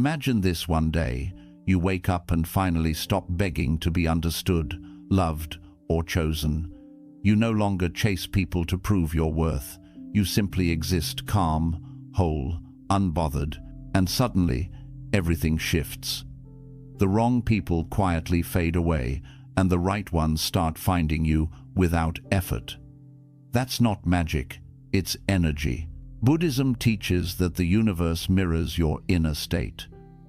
Imagine this one day. You wake up and finally stop begging to be understood, loved, or chosen. You no longer chase people to prove your worth. You simply exist calm, whole, unbothered, and suddenly everything shifts. The wrong people quietly fade away, and the right ones start finding you without effort. That's not magic, it's energy. Buddhism teaches that the universe mirrors your inner state.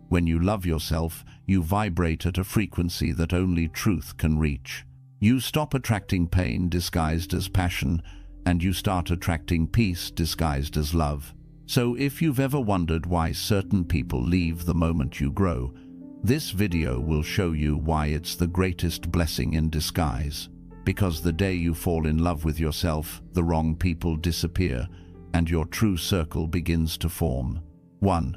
When you love yourself, you vibrate at a frequency that only truth can reach. You stop attracting pain disguised as passion, and you start attracting peace disguised as love. So if you've ever wondered why certain people leave the moment you grow, this video will show you why it's the greatest blessing in disguise. Because the day you fall in love with yourself, the wrong people disappear, and your true circle begins to form. 1.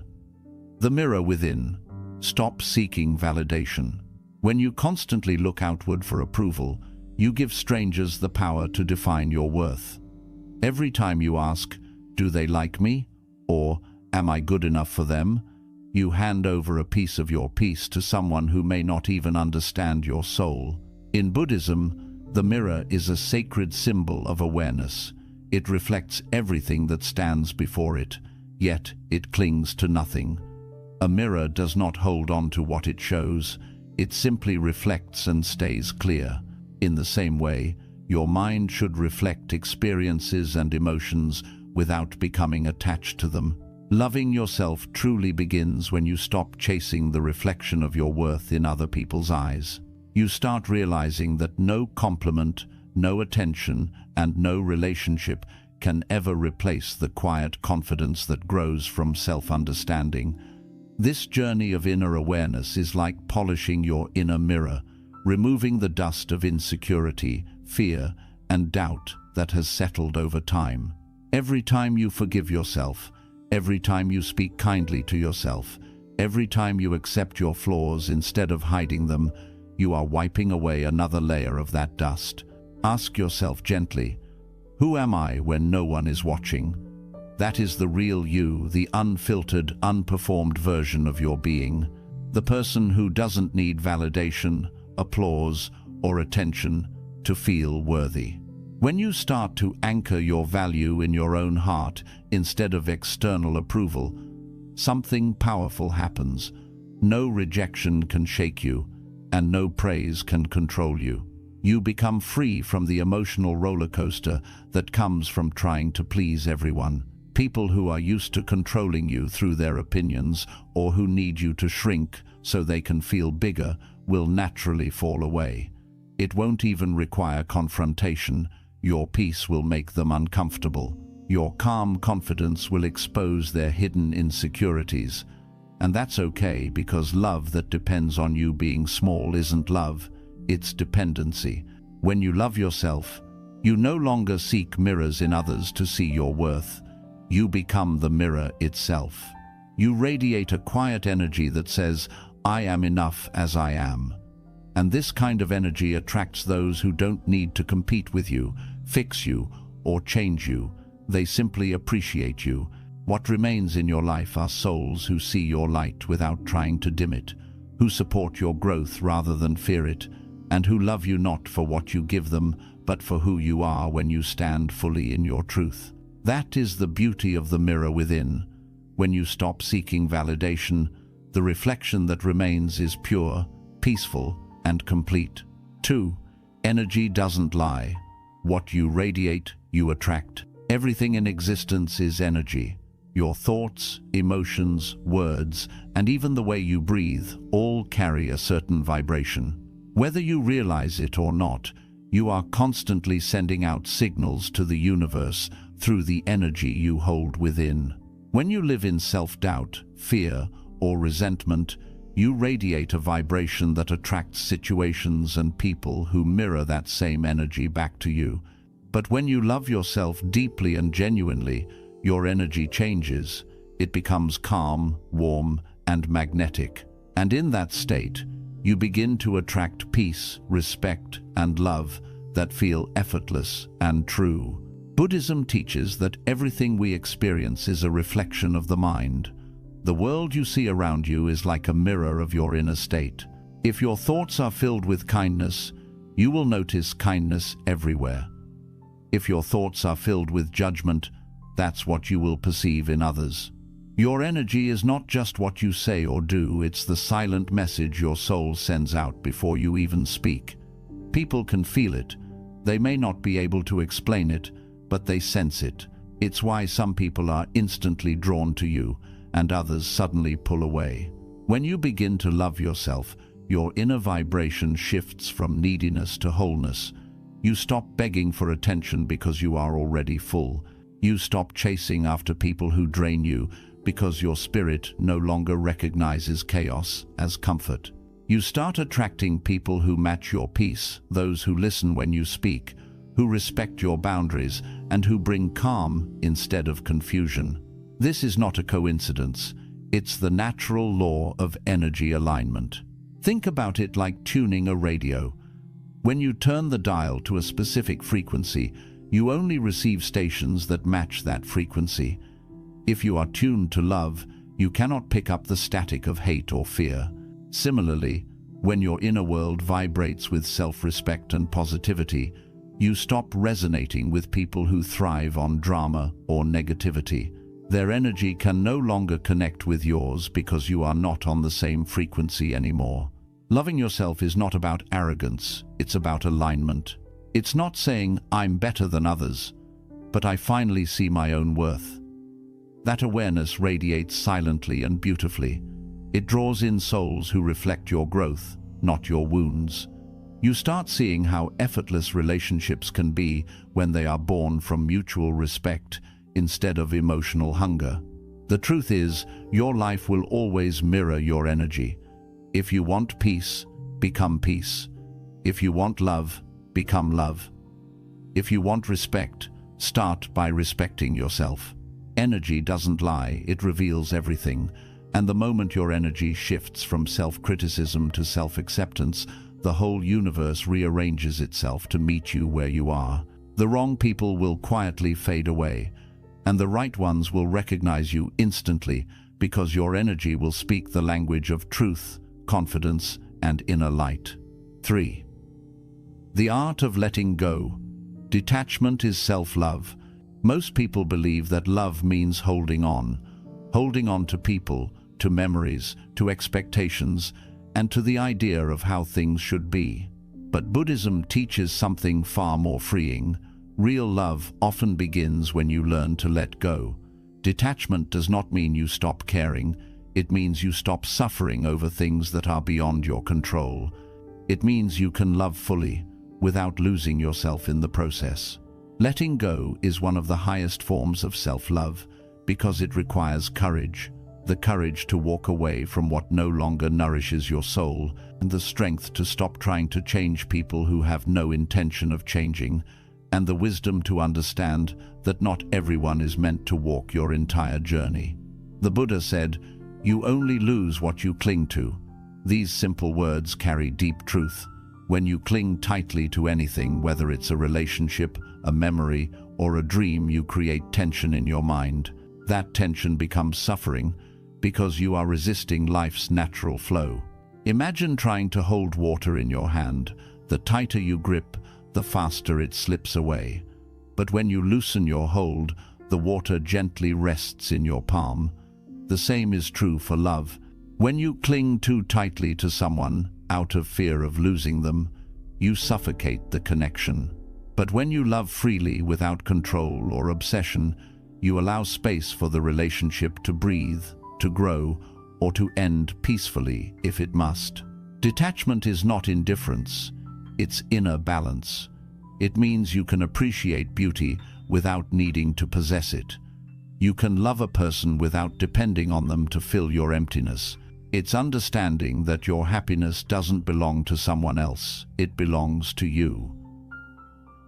The mirror within. Stop seeking validation. When you constantly look outward for approval, you give strangers the power to define your worth. Every time you ask, "Do they like me?" or "Am I good enough for them?" you hand over a piece of your peace to someone who may not even understand your soul. In Buddhism, the mirror is a sacred symbol of awareness. It reflects everything that stands before it, yet it clings to nothing. A mirror does not hold on to what it shows, it simply reflects and stays clear. In the same way, your mind should reflect experiences and emotions without becoming attached to them. Loving yourself truly begins when you stop chasing the reflection of your worth in other people's eyes. You start realizing that no compliment, no attention, and no relationship can ever replace the quiet confidence that grows from self-understanding. This journey of inner awareness is like polishing your inner mirror, removing the dust of insecurity, fear, and doubt that has settled over time. Every time you forgive yourself, every time you speak kindly to yourself, every time you accept your flaws instead of hiding them, you are wiping away another layer of that dust. Ask yourself gently, who am I when no one is watching? That is the real you, the unfiltered, unperformed version of your being. The person who doesn't need validation, applause, or attention to feel worthy. When you start to anchor your value in your own heart instead of external approval, something powerful happens. No rejection can shake you, and no praise can control you. You become free from the emotional roller coaster that comes from trying to please everyone. People who are used to controlling you through their opinions or who need you to shrink so they can feel bigger will naturally fall away. It won't even require confrontation. Your peace will make them uncomfortable. Your calm confidence will expose their hidden insecurities. And that's okay, because love that depends on you being small isn't love, it's dependency. When you love yourself, you no longer seek mirrors in others to see your worth. You become the mirror itself. You radiate a quiet energy that says, "I am enough as I am." And this kind of energy attracts those who don't need to compete with you, fix you, or change you. They simply appreciate you. What remains in your life are souls who see your light without trying to dim it, who support your growth rather than fear it, and who love you not for what you give them, but for who you are when you stand fully in your truth. That is the beauty of the mirror within. When you stop seeking validation, the reflection that remains is pure, peaceful, and complete. 2. Energy doesn't lie. What you radiate, you attract. Everything in existence is energy. Your thoughts, emotions, words, and even the way you breathe all carry a certain vibration. Whether you realize it or not, you are constantly sending out signals to the universe through the energy you hold within. When you live in self-doubt, fear, or resentment, you radiate a vibration that attracts situations and people who mirror that same energy back to you. But when you love yourself deeply and genuinely, your energy changes. It becomes calm, warm, and magnetic. And in that state, you begin to attract peace, respect, and love that feel effortless and true. Buddhism teaches that everything we experience is a reflection of the mind. The world you see around you is like a mirror of your inner state. If your thoughts are filled with kindness, you will notice kindness everywhere. If your thoughts are filled with judgment, that's what you will perceive in others. Your energy is not just what you say or do, it's the silent message your soul sends out before you even speak. People can feel it. They may not be able to explain it, but they sense it. It's why some people are instantly drawn to you and others suddenly pull away. When you begin to love yourself, your inner vibration shifts from neediness to wholeness. You stop begging for attention because you are already full. You stop chasing after people who drain you because your spirit no longer recognizes chaos as comfort. You start attracting people who match your peace, those who listen when you speak, who respect your boundaries, and who bring calm instead of confusion. This is not a coincidence. It's the natural law of energy alignment. Think about it like tuning a radio. When you turn the dial to a specific frequency, you only receive stations that match that frequency. If you are tuned to love, you cannot pick up the static of hate or fear. Similarly, when your inner world vibrates with self-respect and positivity, you stop resonating with people who thrive on drama or negativity. Their energy can no longer connect with yours because you are not on the same frequency anymore. Loving yourself is not about arrogance, it's about alignment. It's not saying, I'm better than others, but I finally see my own worth. That awareness radiates silently and beautifully. It draws in souls who reflect your growth, not your wounds. You start seeing how effortless relationships can be when they are born from mutual respect instead of emotional hunger. The truth is, your life will always mirror your energy. If you want peace, become peace. If you want love, become love. If you want respect, start by respecting yourself. Energy doesn't lie, it reveals everything. And the moment your energy shifts from self-criticism to self-acceptance, the whole universe rearranges itself to meet you where you are. The wrong people will quietly fade away, and the right ones will recognize you instantly because your energy will speak the language of truth, confidence, and inner light. 3. The art of letting go. Detachment is self-love. Most people believe that love means holding on to people, to memories, to expectations, and to the idea of how things should be. But Buddhism teaches something far more freeing. Real love often begins when you learn to let go. Detachment does not mean you stop caring. It means you stop suffering over things that are beyond your control. It means you can love fully, without losing yourself in the process. Letting go is one of the highest forms of self-love because it requires courage. The courage to walk away from what no longer nourishes your soul, and the strength to stop trying to change people who have no intention of changing, and the wisdom to understand that not everyone is meant to walk your entire journey. The Buddha said, "You only lose what you cling to." These simple words carry deep truth. When you cling tightly to anything, whether it's a relationship, a memory, or a dream, you create tension in your mind. That tension becomes suffering because you are resisting life's natural flow. Imagine trying to hold water in your hand. The tighter you grip, the faster it slips away. But when you loosen your hold, the water gently rests in your palm. The same is true for love. When you cling too tightly to someone, out of fear of losing them, you suffocate the connection. But when you love freely without control or obsession, you allow space for the relationship to breathe, to grow, or to end peacefully if it must. Detachment is not indifference, it's inner balance. It means you can appreciate beauty without needing to possess it. You can love a person without depending on them to fill your emptiness. It's understanding that your happiness doesn't belong to someone else, it belongs to you.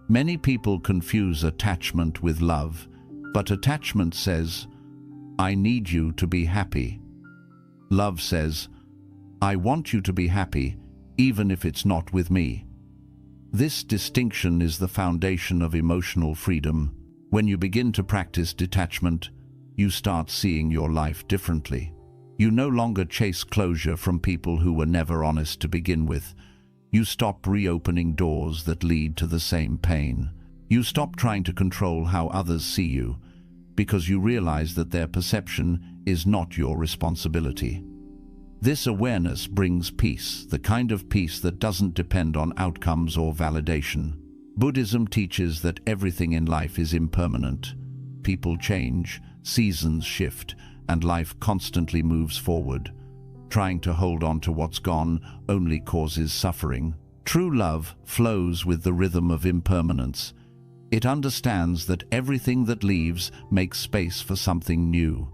Many people confuse attachment with love, but attachment says, "I need you to be happy." Love says, "I want you to be happy, even if it's not with me." This distinction is the foundation of emotional freedom. When you begin to practice detachment, you start seeing your life differently. You no longer chase closure from people who were never honest to begin with. You stop reopening doors that lead to the same pain. You stop trying to control how others see you, because you realize that their perception is not your responsibility. This awareness brings peace, the kind of peace that doesn't depend on outcomes or validation. Buddhism teaches that everything in life is impermanent. People change, seasons shift, and life constantly moves forward. Trying to hold on to what's gone only causes suffering. True love flows with the rhythm of impermanence. It understands that everything that leaves makes space for something new.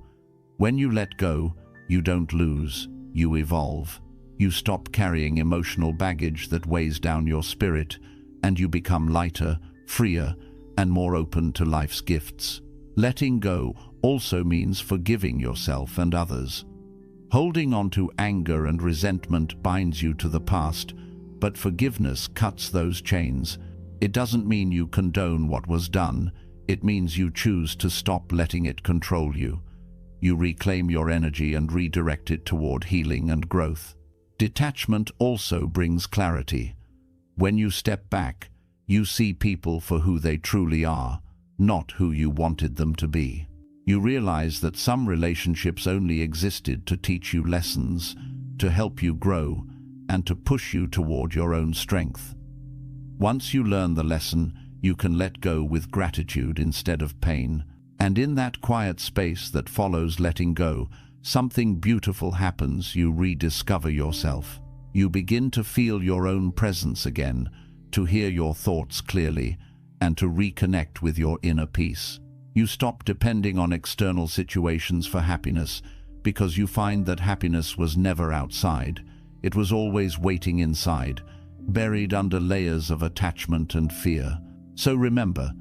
When you let go, you don't lose, you evolve. You stop carrying emotional baggage that weighs down your spirit, and you become lighter, freer, and more open to life's gifts. Letting go also means forgiving yourself and others. Holding on to anger and resentment binds you to the past, but forgiveness cuts those chains. It doesn't mean you condone what was done. It means you choose to stop letting it control you. You reclaim your energy and redirect it toward healing and growth. Detachment also brings clarity. When you step back, you see people for who they truly are, not who you wanted them to be. You realize that some relationships only existed to teach you lessons, to help you grow, and to push you toward your own strength. Once you learn the lesson, you can let go with gratitude instead of pain. And in that quiet space that follows letting go, something beautiful happens. You rediscover yourself. You begin to feel your own presence again, to hear your thoughts clearly, and to reconnect with your inner peace. You stop depending on external situations for happiness, because you find that happiness was never outside. It was always waiting inside, buried under layers of attachment and fear. So remember,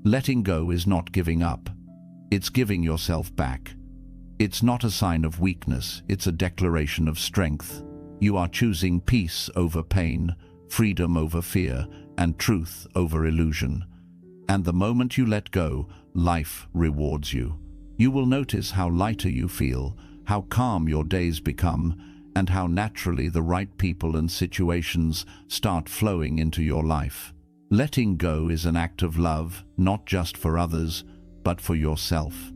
letting go is not giving up. It's giving yourself back. It's not a sign of weakness, it's a declaration of strength. You are choosing peace over pain, freedom over fear, and truth over illusion. And the moment you let go, life rewards you. You will notice how lighter you feel, how calm your days become, and how naturally the right people and situations start flowing into your life. Letting go is an act of love, not just for others, but for yourself.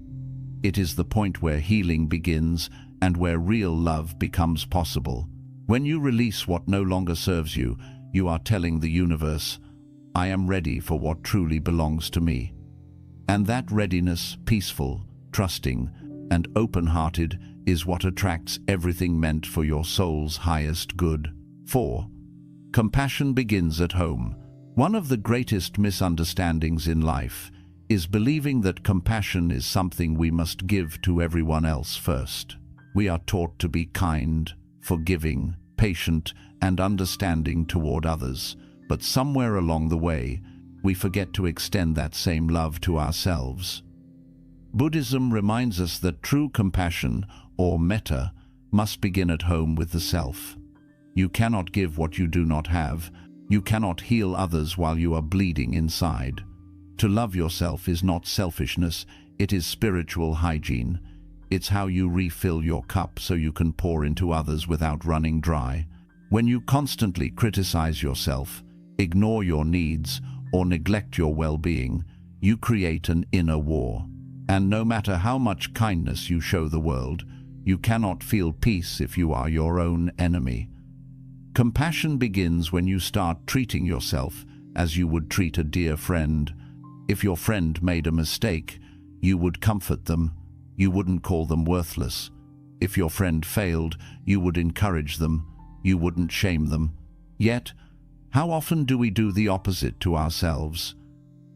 It is the point where healing begins and where real love becomes possible. When you release what no longer serves you, you are telling the universe, I am ready for what truly belongs to me. And that readiness, peaceful, trusting, and open-hearted, is what attracts everything meant for your soul's highest good. 4. Compassion begins at home. One of the greatest misunderstandings in life is believing that compassion is something we must give to everyone else first. We are taught to be kind, forgiving, patient, and understanding toward others. But somewhere along the way, we forget to extend that same love to ourselves. Buddhism reminds us that true compassion, or metta, must begin at home with the self. You cannot give what you do not have. You cannot heal others while you are bleeding inside. To love yourself is not selfishness, it is spiritual hygiene. It's how you refill your cup so you can pour into others without running dry. When you constantly criticize yourself, ignore your needs, or neglect your well-being, you create an inner war. And no matter how much kindness you show the world, you cannot feel peace if you are your own enemy. Compassion begins when you start treating yourself as you would treat a dear friend. If your friend made a mistake, you would comfort them. You wouldn't call them worthless. If your friend failed, you would encourage them. You wouldn't shame them. Yet, how often do we do the opposite to ourselves?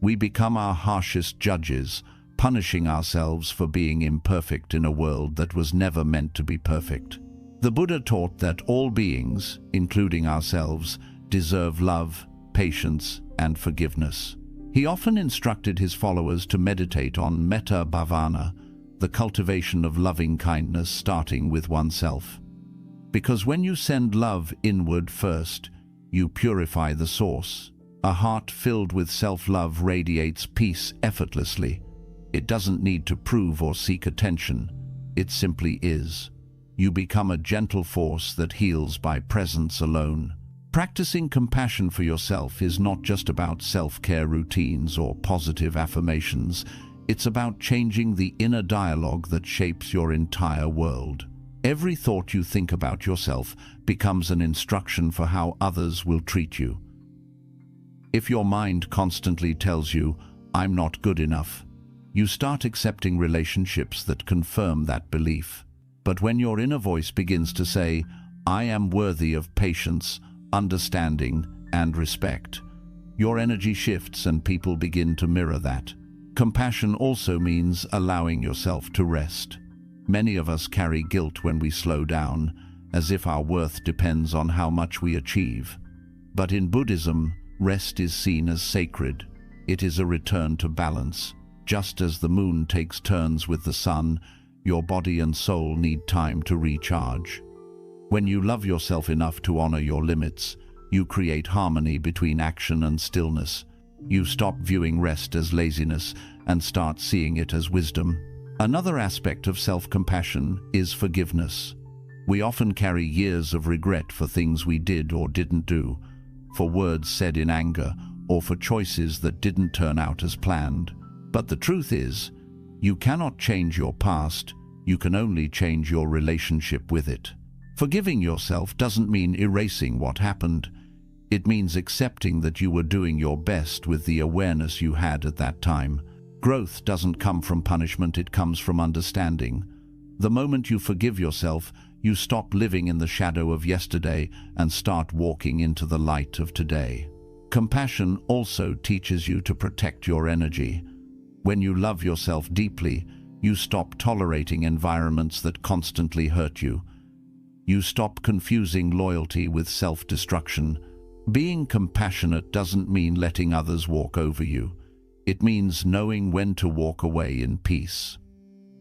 We become our harshest judges, punishing ourselves for being imperfect in a world that was never meant to be perfect. The Buddha taught that all beings, including ourselves, deserve love, patience, and forgiveness. He often instructed his followers to meditate on metta bhavana, the cultivation of loving kindness starting with oneself. Because when you send love inward first, you purify the source. A heart filled with self-love radiates peace effortlessly. It doesn't need to prove or seek attention. It simply is. you become a gentle force that heals by presence alone. Practicing compassion for yourself is not just about self-care routines or positive affirmations. It's about changing the inner dialogue that shapes your entire world. Every thought you think about yourself becomes an instruction for how others will treat you. If your mind constantly tells you, "I'm not good enough," you start accepting relationships that confirm that belief. But when your inner voice begins to say, "I am worthy of patience, understanding, and respect," your energy shifts and people begin to mirror that. Compassion also means allowing yourself to rest. Many of us carry guilt when we slow down, as if our worth depends on how much we achieve. But in Buddhism, rest is seen as sacred. It is a return to balance. Just as the moon takes turns with the sun, your body and soul need time to recharge. When you love yourself enough to honor your limits, you create harmony between action and stillness. You stop viewing rest as laziness and start seeing it as wisdom. Another aspect of self-compassion is forgiveness. We often carry years of regret for things we did or didn't do, for words said in anger, or for choices that didn't turn out as planned. But the truth is, you cannot change your past, you can only change your relationship with it. Forgiving yourself doesn't mean erasing what happened. It means accepting that you were doing your best with the awareness you had at that time. Growth doesn't come from punishment, it comes from understanding. The moment you forgive yourself, you stop living in the shadow of yesterday and start walking into the light of today. Compassion also teaches you to protect your energy. When you love yourself deeply, you stop tolerating environments that constantly hurt you. You stop confusing loyalty with self-destruction. Being compassionate doesn't mean letting others walk over you. It means knowing when to walk away in peace.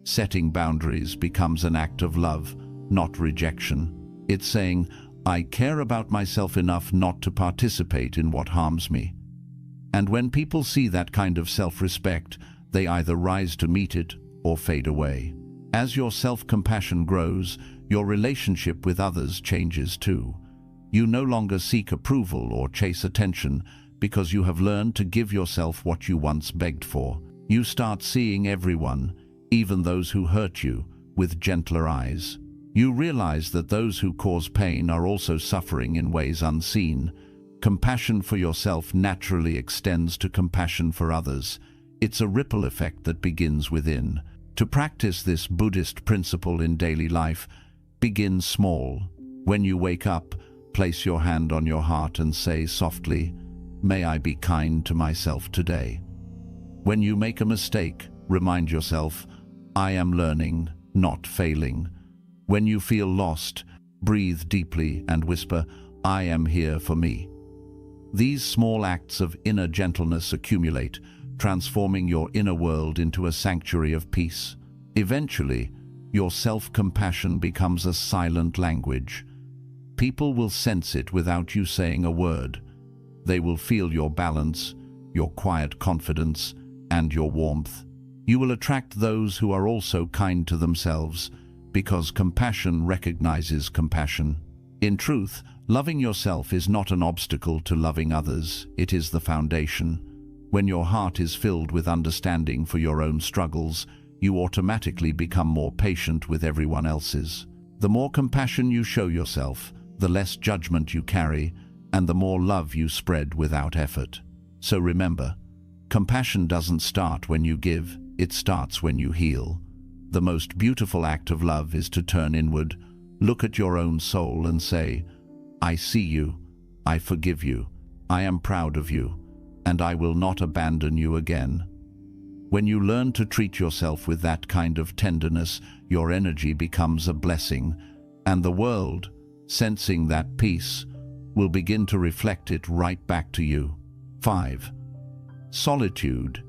Setting boundaries becomes an act of love, not rejection. It's saying, "I care about myself enough not to participate in what harms me." And when people see that kind of self-respect, they either rise to meet it or fade away. As your self-compassion grows, your relationship with others changes too. You no longer seek approval or chase attention because you have learned to give yourself what you once begged for. You start seeing everyone, even those who hurt you, with gentler eyes. You realize that those who cause pain are also suffering in ways unseen. Compassion for yourself naturally extends to compassion for others. It's a ripple effect that begins within. To practice this Buddhist principle in daily life, begin small. When you wake up, place your hand on your heart and say softly, "May I be kind to myself today." When you make a mistake, remind yourself, "I am learning, not failing." When you feel lost, breathe deeply and whisper, "I am here for me." These small acts of inner gentleness accumulate, transforming your inner world into a sanctuary of peace. Eventually, your self-compassion becomes a silent language. People will sense it without you saying a word. They will feel your balance, your quiet confidence, and your warmth. You will attract those who are also kind to themselves, because compassion recognizes compassion. In truth, loving yourself is not an obstacle to loving others, it is the foundation. When your heart is filled with understanding for your own struggles, you automatically become more patient with everyone else's. The more compassion you show yourself, the less judgment you carry, and the more love you spread without effort. So remember, compassion doesn't start when you give, it starts when you heal. The most beautiful act of love is to turn inward, look at your own soul and say, "I see you, I forgive you, I am proud of you, and I will not abandon you again." When you learn to treat yourself with that kind of tenderness, your energy becomes a blessing, and the world, sensing that peace, will begin to reflect it right back to you. 5. Solitude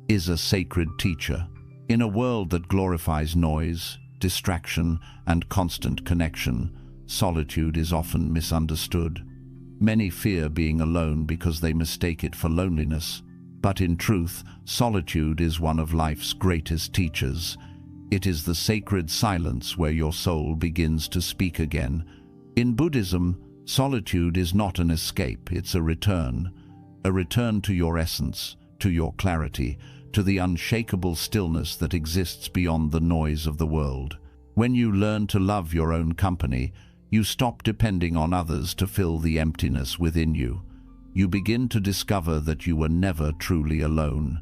is a sacred teacher. In a world that glorifies noise, distraction, and constant connection, solitude is often misunderstood. Many fear being alone because they mistake it for loneliness. But in truth, solitude is one of life's greatest teachers. It is the sacred silence where your soul begins to speak again. In Buddhism, solitude is not an escape, it's a return to your essence, to your clarity, to the unshakable stillness that exists beyond the noise of the world. When you learn to love your own company, you stop depending on others to fill the emptiness within you. You begin to discover that you were never truly alone.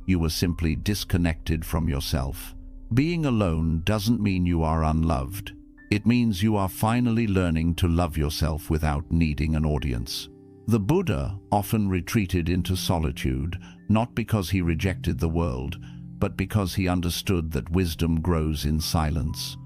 You were simply disconnected from yourself. Being alone doesn't mean you are unloved. It means you are finally learning to love yourself without needing an audience. The Buddha often retreated into solitude, not because he rejected the world, but because he understood that wisdom grows in silence.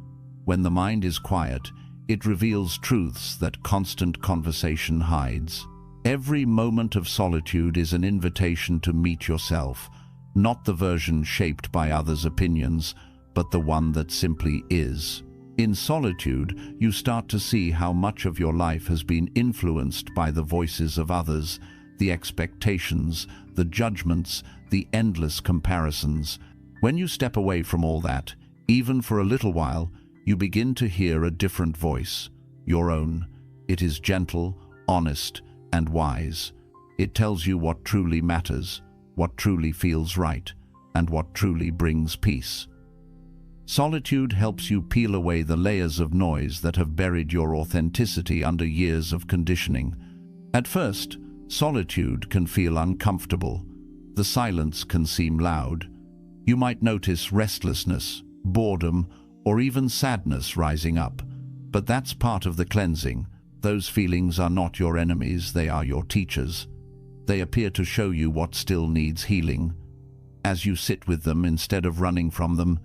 When the mind is quiet, it reveals truths that constant conversation hides. Every moment of solitude is an invitation to meet yourself, not the version shaped by others' opinions, but the one that simply is. In solitude, you start to see how much of your life has been influenced by the voices of others, the expectations, the judgments, the endless comparisons. When you step away from all that, even for a little while, you begin to hear a different voice, your own. It is gentle, honest, and wise. It tells you what truly matters, what truly feels right, and what truly brings peace. Solitude helps you peel away the layers of noise that have buried your authenticity under years of conditioning. At first, solitude can feel uncomfortable. The silence can seem loud. You might notice restlessness, boredom, or even sadness rising up. But that's part of the cleansing. Those feelings are not your enemies, they are your teachers. They appear to show you what still needs healing. As you sit with them instead of running from them,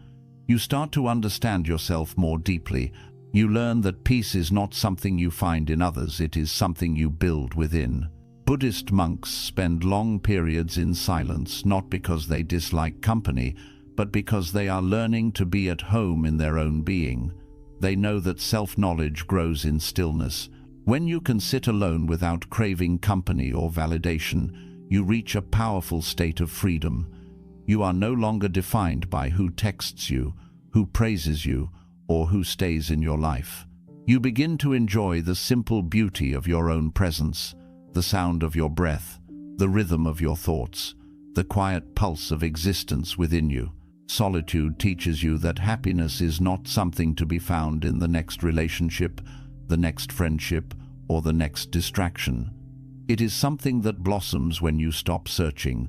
you start to understand yourself more deeply. You learn that peace is not something you find in others, it is something you build within. Buddhist monks spend long periods in silence, not because they dislike company, but because they are learning to be at home in their own being. They know that self-knowledge grows in stillness. When you can sit alone without craving company or validation, you reach a powerful state of freedom. You are no longer defined by who texts you, who praises you, or who stays in your life. You begin to enjoy the simple beauty of your own presence, the sound of your breath, the rhythm of your thoughts, the quiet pulse of existence within you. Solitude teaches you that happiness is not something to be found in the next relationship, the next friendship, or the next distraction. It is something that blossoms when you stop searching.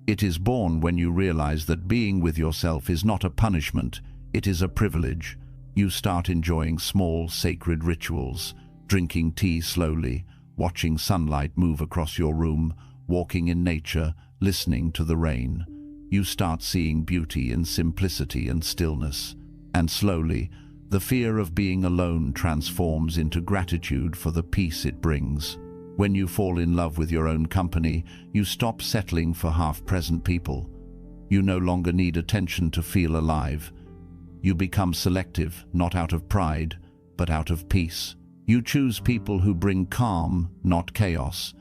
It is born when you realize that being with yourself is not a punishment, it is a privilege. You start enjoying small, sacred rituals, drinking tea slowly, watching sunlight move across your room, walking in nature, listening to the rain. You start seeing beauty in simplicity and stillness. And slowly, the fear of being alone transforms into gratitude for the peace it brings. When you fall in love with your own company, you stop settling for half-present people. You no longer need attention to feel alive. You become selective, not out of pride, but out of peace. You choose people who bring calm, not chaos,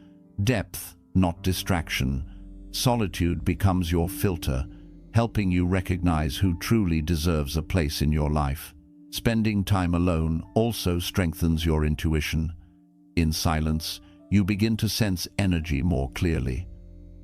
depth, not distraction. Solitude becomes your filter, helping you recognize who truly deserves a place in your life. Spending time alone also strengthens your intuition. In silence, you begin to sense energy more clearly.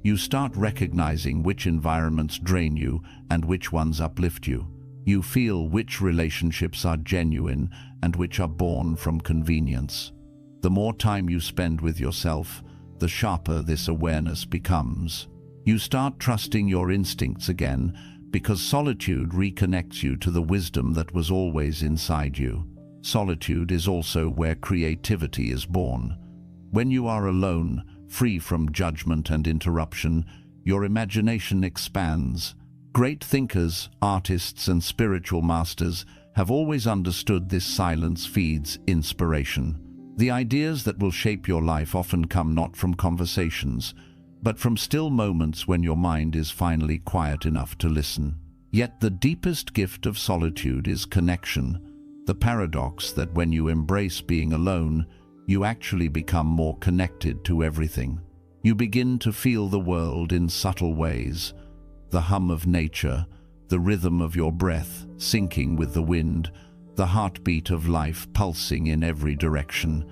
You start recognizing which environments drain you and which ones uplift you. You feel which relationships are genuine and which are born from convenience. The more time you spend with yourself, the sharper this awareness becomes. You start trusting your instincts again because solitude reconnects you to the wisdom that was always inside you. Solitude is also where creativity is born. When you are alone, free from judgment and interruption, your imagination expands. Great thinkers, artists, and spiritual masters have always understood this silence feeds inspiration. The ideas that will shape your life often come not from conversations, but from still moments when your mind is finally quiet enough to listen. Yet the deepest gift of solitude is connection, the paradox that when you embrace being alone, you actually become more connected to everything. You begin to feel the world in subtle ways, the hum of nature, the rhythm of your breath, syncing with the wind, the heartbeat of life pulsing in every direction.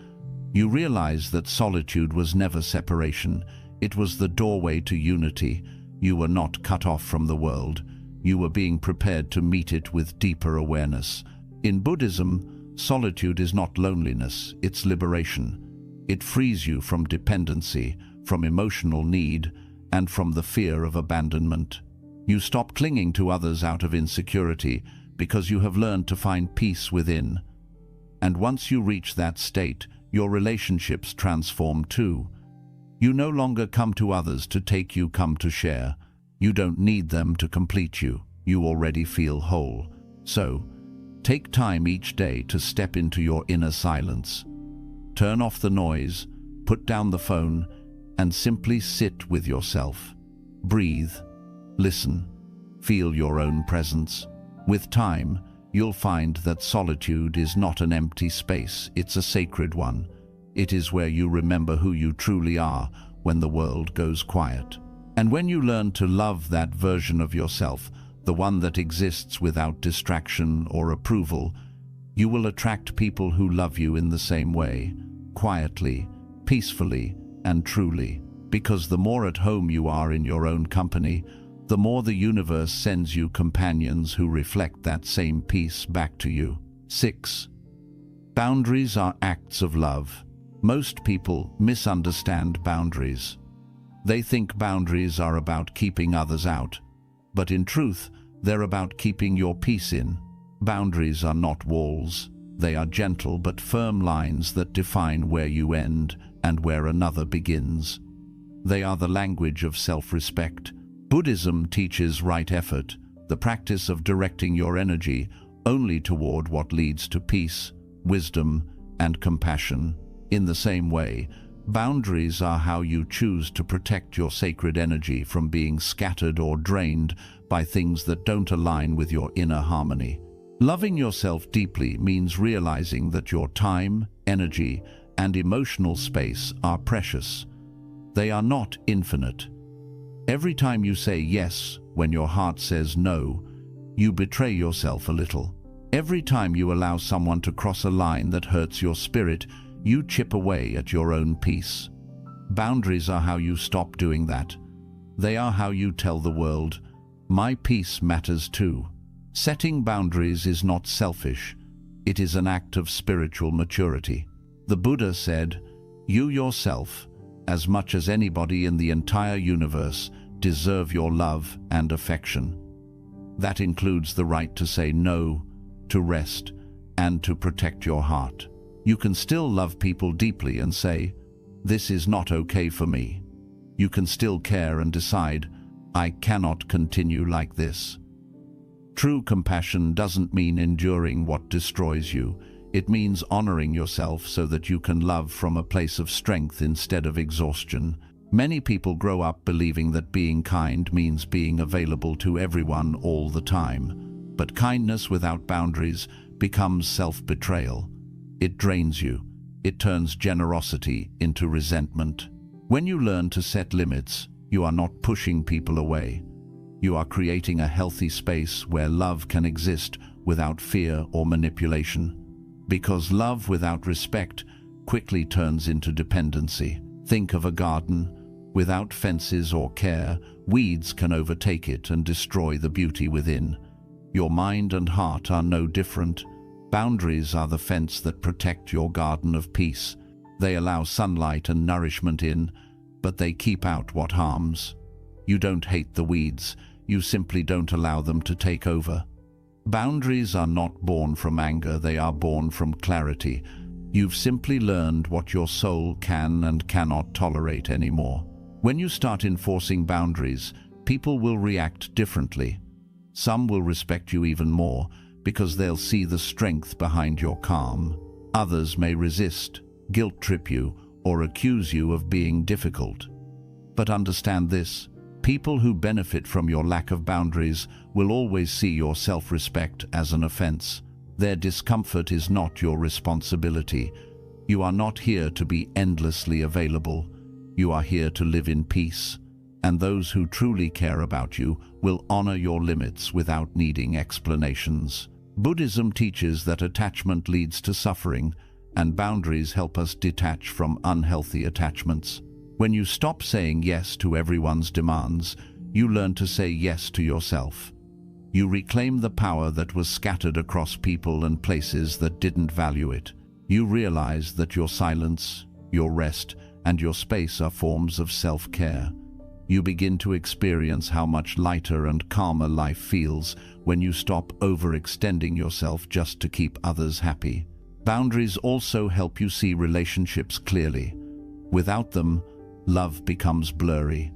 You realize that solitude was never separation. It was the doorway to unity. You were not cut off from the world. You were being prepared to meet it with deeper awareness. In Buddhism, solitude is not loneliness, it's liberation. It frees you from dependency, from emotional need, and from the fear of abandonment. You stop clinging to others out of insecurity because you have learned to find peace within. And once you reach that state, your relationships transform too. You no longer come to others to take, you come to share. You don't need them to complete you. You already feel whole. So, take time each day to step into your inner silence. Turn off the noise, put down the phone, and simply sit with yourself. Breathe, listen, feel your own presence. With time, you'll find that solitude is not an empty space, it's a sacred one. It is where you remember who you truly are when the world goes quiet. And when you learn to love that version of yourself, the one that exists without distraction or approval, you will attract people who love you in the same way, quietly, peacefully, and truly. Because the more at home you are in your own company, the more the universe sends you companions who reflect that same peace back to you. 6. Boundaries are acts of love. Most people misunderstand boundaries. They think boundaries are about keeping others out, but in truth, they're about keeping your peace in. Boundaries are not walls. They are gentle but firm lines that define where you end and where another begins. They are the language of self-respect. Buddhism teaches right effort, the practice of directing your energy only toward what leads to peace, wisdom, and compassion. In the same way, boundaries are how you choose to protect your sacred energy from being scattered or drained by things that don't align with your inner harmony. Loving yourself deeply means realizing that your time, energy, and emotional space are precious. They are not infinite. Every time you say yes when your heart says no, you betray yourself a little. Every time you allow someone to cross a line that hurts your spirit, you chip away at your own peace. Boundaries are how you stop doing that. They are how you tell the world, my peace matters too. Setting boundaries is not selfish. It is an act of spiritual maturity. The Buddha said, you yourself, as much as anybody in the entire universe, deserve your love and affection. That includes the right to say no, to rest, and to protect your heart. You can still love people deeply and say, this is not okay for me. You can still care and decide, I cannot continue like this. True compassion doesn't mean enduring what destroys you. It means honoring yourself so that you can love from a place of strength instead of exhaustion. Many people grow up believing that being kind means being available to everyone all the time. But kindness without boundaries becomes self-betrayal. It drains you. It turns generosity into resentment. When you learn to set limits, you are not pushing people away. You are creating a healthy space where love can exist without fear or manipulation. Because love without respect quickly turns into dependency. Think of a garden. Without fences or care, weeds can overtake it and destroy the beauty within. Your mind and heart are no different. Boundaries are the fence that protect your garden of peace. They allow sunlight and nourishment in, but they keep out what harms. You don't hate the weeds, you simply don't allow them to take over. Boundaries are not born from anger, they are born from clarity. You've simply learned what your soul can and cannot tolerate anymore. When you start enforcing boundaries, people will react differently. Some will respect you even more because they'll see the strength behind your calm. Others may resist, guilt-trip you, or accuse you of being difficult. But understand this, people who benefit from your lack of boundaries will always see your self-respect as an offense. Their discomfort is not your responsibility. You are not here to be endlessly available. You are here to live in peace. And those who truly care about you will honor your limits without needing explanations. Buddhism teaches that attachment leads to suffering, and boundaries help us detach from unhealthy attachments. When you stop saying yes to everyone's demands, you learn to say yes to yourself. You reclaim the power that was scattered across people and places that didn't value it. You realize that your silence, your rest, and your space are forms of self-care. You begin to experience how much lighter and calmer life feels when you stop overextending yourself just to keep others happy. Boundaries also help you see relationships clearly. Without them, love becomes blurry.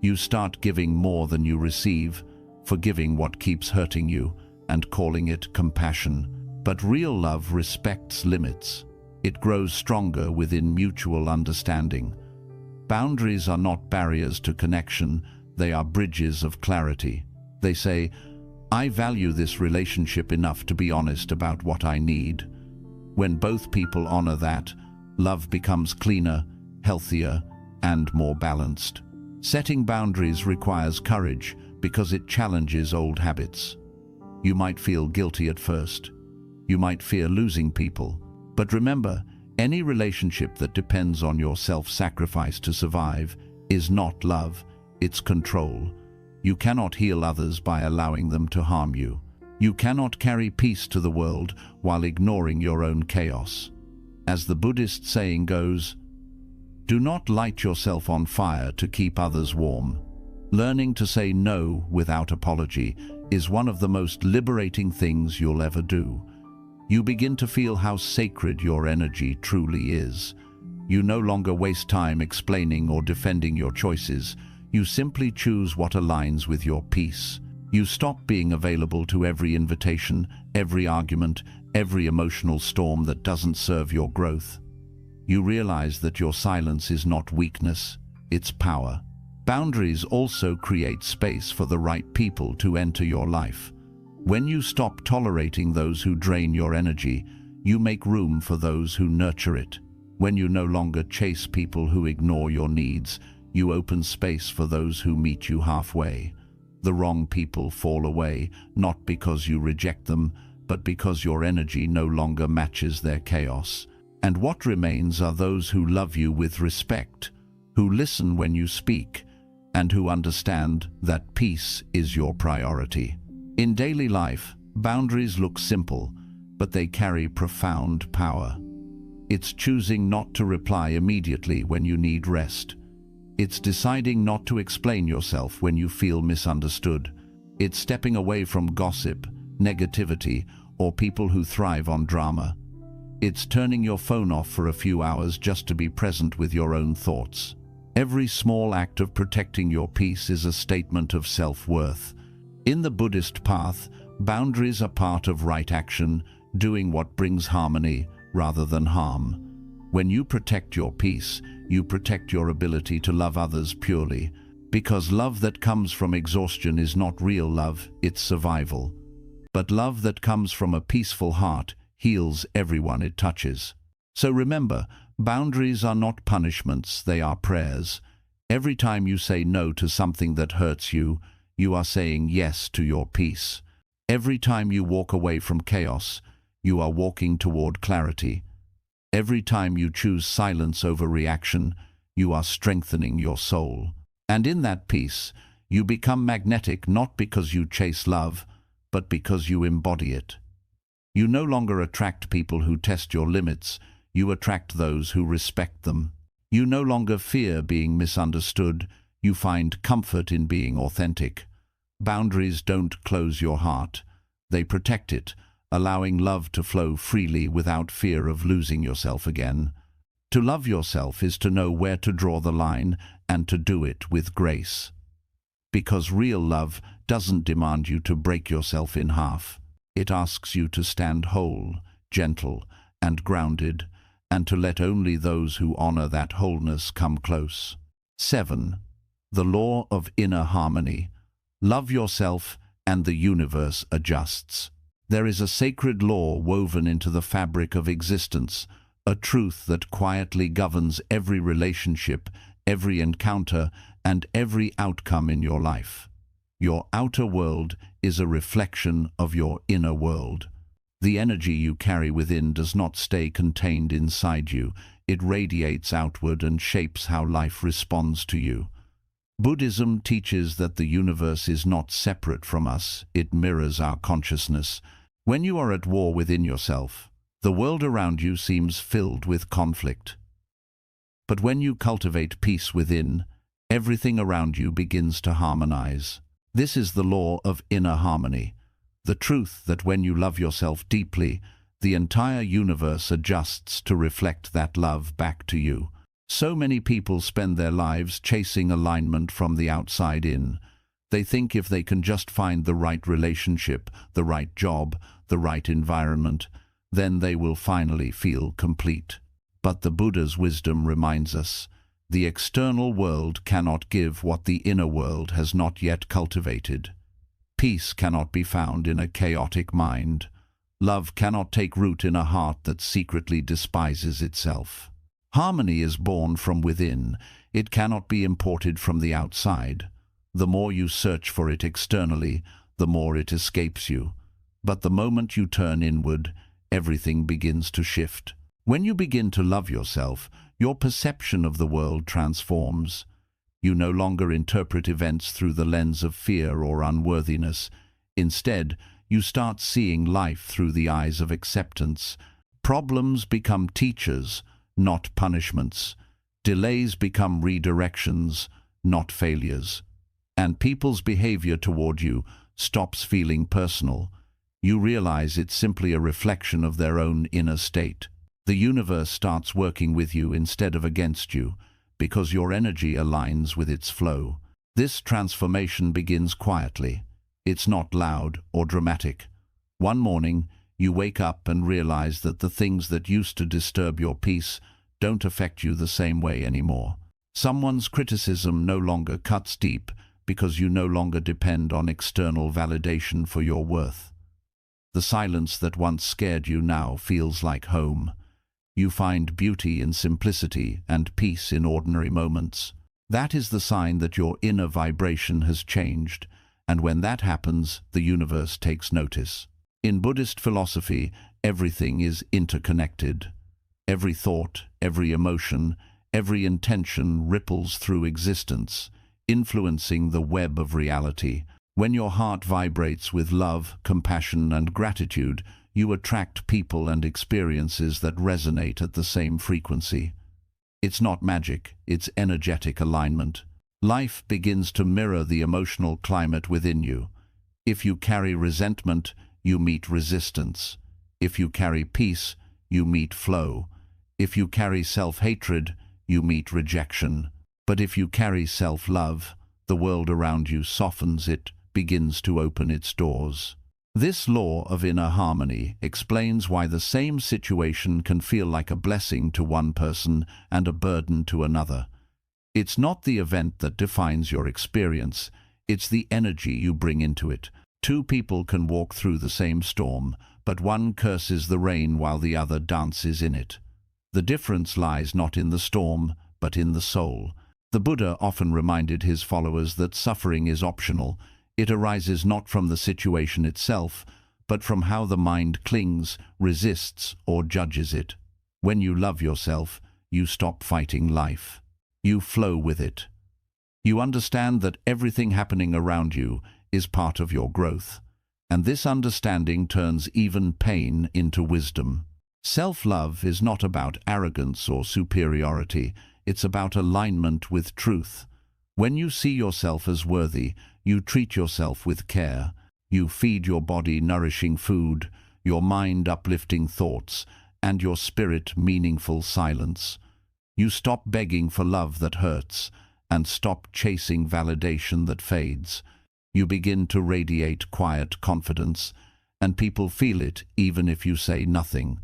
You start giving more than you receive, forgiving what keeps hurting you, and calling it compassion. But real love respects limits. It grows stronger within mutual understanding. Boundaries are not barriers to connection, they are bridges of clarity. They say, I value this relationship enough to be honest about what I need. When both people honor that, love becomes cleaner, healthier, and more balanced. Setting boundaries requires courage because it challenges old habits. You might feel guilty at first. You might fear losing people. But remember, any relationship that depends on your self-sacrifice to survive is not love, it's control. You cannot heal others by allowing them to harm you. You cannot carry peace to the world while ignoring your own chaos. As the Buddhist saying goes, do not light yourself on fire to keep others warm. Learning to say no without apology is one of the most liberating things you'll ever do. You begin to feel how sacred your energy truly is. You no longer waste time explaining or defending your choices. You simply choose what aligns with your peace. You stop being available to every invitation, every argument, every emotional storm that doesn't serve your growth. You realize that your silence is not weakness, it's power. Boundaries also create space for the right people to enter your life. When you stop tolerating those who drain your energy, you make room for those who nurture it. When you no longer chase people who ignore your needs, you open space for those who meet you halfway. The wrong people fall away, not because you reject them, but because your energy no longer matches their chaos. And what remains are those who love you with respect, who listen when you speak, and who understand that peace is your priority. In daily life, boundaries look simple, but they carry profound power. It's choosing not to reply immediately when you need rest. It's deciding not to explain yourself when you feel misunderstood. It's stepping away from gossip, negativity, or people who thrive on drama. It's turning your phone off for a few hours just to be present with your own thoughts. Every small act of protecting your peace is a statement of self-worth. In the Buddhist path, boundaries are part of right action, doing what brings harmony rather than harm. When you protect your peace, you protect your ability to love others purely, because love that comes from exhaustion is not real love, it's survival. But love that comes from a peaceful heart heals everyone it touches. So remember, boundaries are not punishments, they are prayers. Every time you say no to something that hurts you, you are saying yes to your peace. Every time you walk away from chaos, you are walking toward clarity. Every time you choose silence over reaction, you are strengthening your soul. And in that peace, you become magnetic not because you chase love, but because you embody it. You no longer attract people who test your limits, you attract those who respect them. You no longer fear being misunderstood, you find comfort in being authentic. Boundaries don't close your heart, they protect it, allowing love to flow freely without fear of losing yourself again. To love yourself is to know where to draw the line and to do it with grace. Because real love doesn't demand you to break yourself in half. It asks you to stand whole, gentle, and grounded, and to let only those who honor that wholeness come close. 7. The law of inner harmony. Love yourself and the universe adjusts. There is a sacred law woven into the fabric of existence, a truth that quietly governs every relationship, every encounter, and every outcome in your life. Your outer world is a reflection of your inner world. The energy you carry within does not stay contained inside you. It radiates outward and shapes how life responds to you. Buddhism teaches that the universe is not separate from us. It mirrors our consciousness. When you are at war within yourself, the world around you seems filled with conflict. But when you cultivate peace within, everything around you begins to harmonize. This is the law of inner harmony, the truth that when you love yourself deeply, the entire universe adjusts to reflect that love back to you. So many people spend their lives chasing alignment from the outside in. They think if they can just find the right relationship, the right job, the right environment, then they will finally feel complete. But the Buddha's wisdom reminds us, the external world cannot give what the inner world has not yet cultivated. Peace cannot be found in a chaotic mind. Love cannot take root in a heart that secretly despises itself. Harmony is born from within. It cannot be imported from the outside. The more you search for it externally, the more it escapes you. But the moment you turn inward, everything begins to shift. When you begin to love yourself, your perception of the world transforms. You no longer interpret events through the lens of fear or unworthiness. Instead, you start seeing life through the eyes of acceptance. Problems become teachers, not punishments. Delays become redirections, not failures. And people's behavior toward you stops feeling personal. You realize it's simply a reflection of their own inner state. The universe starts working with you instead of against you, because your energy aligns with its flow. This transformation begins quietly. It's not loud or dramatic. One morning, you wake up and realize that the things that used to disturb your peace don't affect you the same way anymore. Someone's criticism no longer cuts deep because you no longer depend on external validation for your worth. The silence that once scared you now feels like home. You find beauty in simplicity and peace in ordinary moments. That is the sign that your inner vibration has changed, and when that happens, the universe takes notice. In Buddhist philosophy, everything is interconnected. Every thought, every emotion, every intention ripples through existence, influencing the web of reality. When your heart vibrates with love, compassion, and gratitude, you attract people and experiences that resonate at the same frequency. It's not magic, it's energetic alignment. Life begins to mirror the emotional climate within you. If you carry resentment, you meet resistance. If you carry peace, you meet flow. If you carry self-hatred, you meet rejection. But if you carry self-love, the world around you softens, it begins to open its doors. This law of inner harmony explains why the same situation can feel like a blessing to one person and a burden to another. It's not the event that defines your experience, it's the energy you bring into it. Two people can walk through the same storm, but one curses the rain while the other dances in it. The difference lies not in the storm, but in the soul. The Buddha often reminded his followers that suffering is optional. It arises not from the situation itself, but from how the mind clings, resists, or judges it. When you love yourself, you stop fighting life. You flow with it. You understand that everything happening around you is part of your growth, and this understanding turns even pain into wisdom. Self-love is not about arrogance or superiority, it's about alignment with truth. When you see yourself as worthy, you treat yourself with care. You feed your body nourishing food, your mind uplifting thoughts, and your spirit meaningful silence. You stop begging for love that hurts, and stop chasing validation that fades. You begin to radiate quiet confidence, and people feel it even if you say nothing.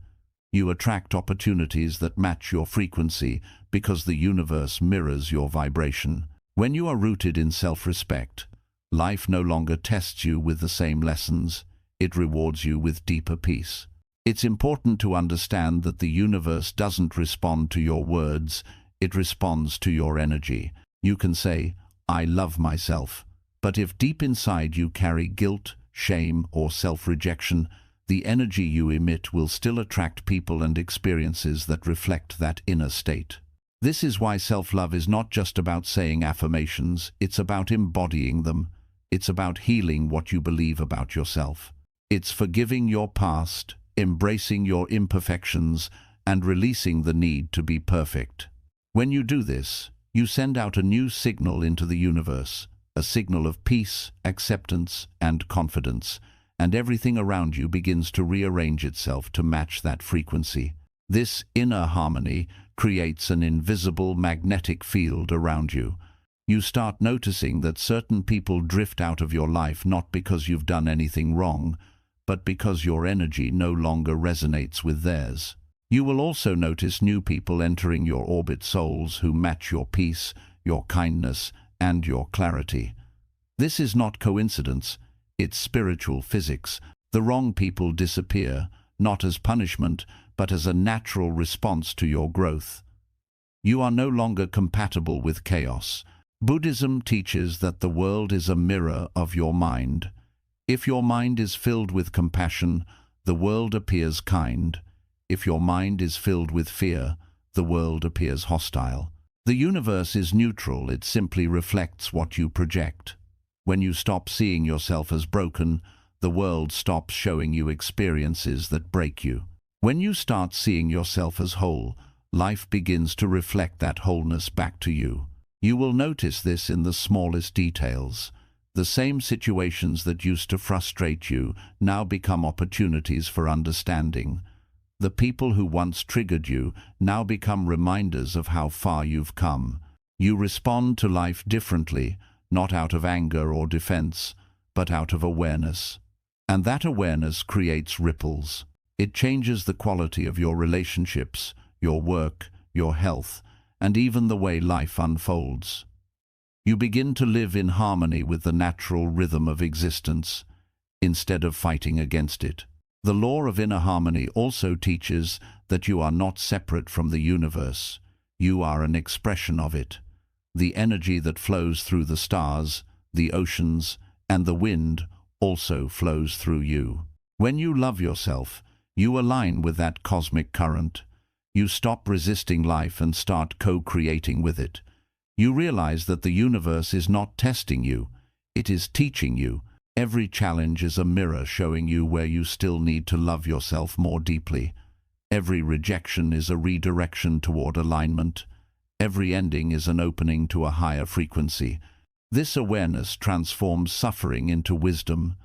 You attract opportunities that match your frequency because the universe mirrors your vibration. When you are rooted in self-respect, life no longer tests you with the same lessons, it rewards you with deeper peace. It's important to understand that the universe doesn't respond to your words, it responds to your energy. You can say, "I love myself." But if deep inside you carry guilt, shame, or self-rejection, the energy you emit will still attract people and experiences that reflect that inner state. This is why self-love is not just about saying affirmations, it's about embodying them. It's about healing what you believe about yourself. It's forgiving your past, embracing your imperfections, and releasing the need to be perfect. When you do this, you send out a new signal into the universe, a signal of peace, acceptance, and confidence, and everything around you begins to rearrange itself to match that frequency. This inner harmony creates an invisible magnetic field around you. You start noticing that certain people drift out of your life not because you've done anything wrong, but because your energy no longer resonates with theirs. You will also notice new people entering your orbit, souls who match your peace, your kindness, and your clarity. This is not coincidence, it's spiritual physics. The wrong people disappear, not as punishment, but as a natural response to your growth. You are no longer compatible with chaos. Buddhism teaches that the world is a mirror of your mind. If your mind is filled with compassion, the world appears kind. If your mind is filled with fear, the world appears hostile. The universe is neutral, it simply reflects what you project. When you stop seeing yourself as broken, the world stops showing you experiences that break you. When you start seeing yourself as whole, life begins to reflect that wholeness back to you. You will notice this in the smallest details. The same situations that used to frustrate you now become opportunities for understanding. The people who once triggered you now become reminders of how far you've come. You respond to life differently, not out of anger or defense, but out of awareness. And that awareness creates ripples. It changes the quality of your relationships, your work, your health, and even the way life unfolds. You begin to live in harmony with the natural rhythm of existence, instead of fighting against it. The law of inner harmony also teaches that you are not separate from the universe. You are an expression of it. The energy that flows through the stars, the oceans, and the wind also flows through you. When you love yourself, you align with that cosmic current. You stop resisting life and start co-creating with it. You realize that the universe is not testing you, it is teaching you. Every challenge is a mirror showing you where you still need to love yourself more deeply. Every rejection is a redirection toward alignment. Every ending is an opening to a higher frequency. This awareness transforms suffering into wisdom.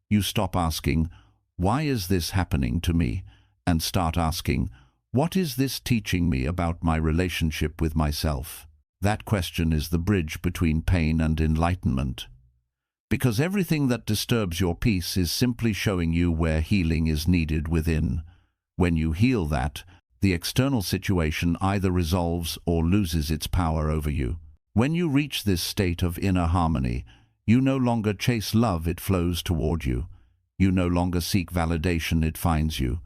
You stop asking, "Why is this happening to me?" and start asking, "What is this teaching me about my relationship with myself?" That question is the bridge between pain and enlightenment. Because everything that disturbs your peace is simply showing you where healing is needed within. When you heal that, the external situation either resolves or loses its power over you. When you reach this state of inner harmony, you no longer chase love, it flows toward you. You no longer seek validation, it finds you.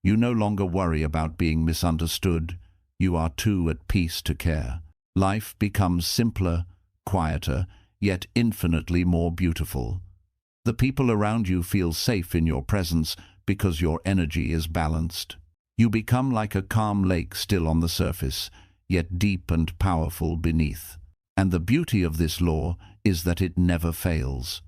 You no longer worry about being misunderstood. You are too at peace to care. Life becomes simpler, quieter, yet infinitely more beautiful. The people around you feel safe in your presence because your energy is balanced. You become like a calm lake still on the surface, yet deep and powerful beneath. And the beauty of this law is that it never fails.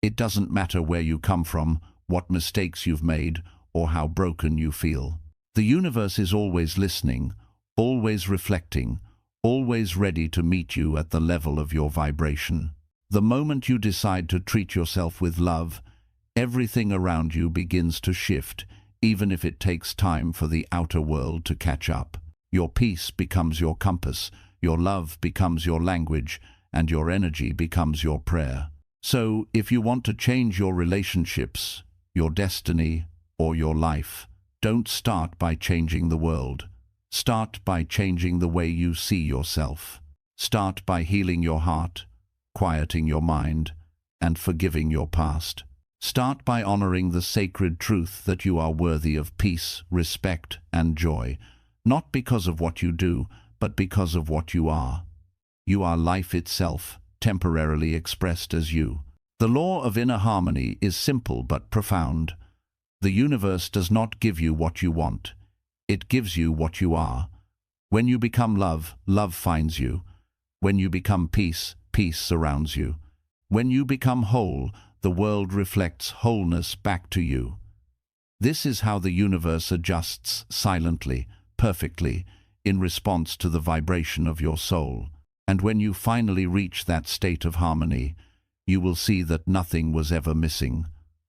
It doesn't matter where you come from, what mistakes you've made, or how broken you feel. The universe is always listening, always reflecting, always ready to meet you at the level of your vibration. The moment you decide to treat yourself with love, everything around you begins to shift, even if it takes time for the outer world to catch up. Your peace becomes your compass, your love becomes your language, and your energy becomes your prayer. So, if you want to change your relationships, your destiny, or your life, don't start by changing the world. Start by changing the way you see yourself. Start by healing your heart, quieting your mind, and forgiving your past. Start by honoring the sacred truth that you are worthy of peace, respect, and joy, not because of what you do, but because of what you are. You are life itself, temporarily expressed as you. The law of inner harmony is simple but profound. The universe does not give you what you want. It gives you what you are. When you become love, love finds you. When you become peace, peace surrounds you. When you become whole, the world reflects wholeness back to you. This is how the universe adjusts silently, perfectly, in response to the vibration of your soul. And when you finally reach that state of harmony, you will see that nothing was ever missing.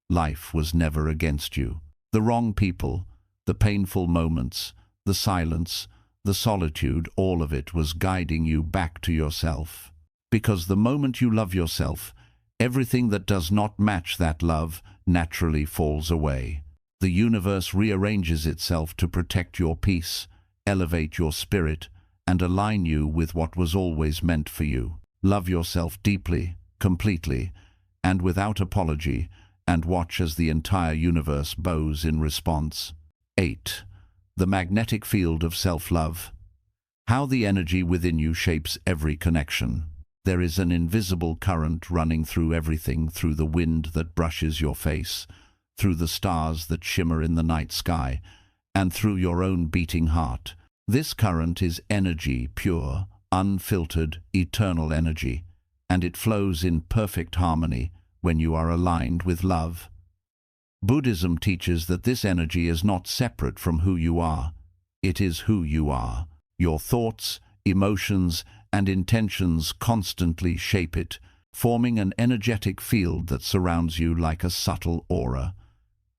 Life was never against you. The wrong people, the painful moments, the silence, the solitude, all of it was guiding you back to yourself. Because the moment you love yourself, everything that does not match that love naturally falls away. The universe rearranges itself to protect your peace, elevate your spirit, and align you with what was always meant for you. Love yourself deeply, completely, and without apology, and watch as the entire universe bows in response. 8. The magnetic field of self-love. How the energy within you shapes every connection. There is an invisible current running through everything, through the wind that brushes your face, through the stars that shimmer in the night sky, and through your own beating heart. This current is energy, pure, unfiltered, eternal energy, and it flows in perfect harmony when you are aligned with love. Buddhism teaches that this energy is not separate from who you are. It is who you are. Your thoughts, emotions, and intentions constantly shape it, forming an energetic field that surrounds you like a subtle aura.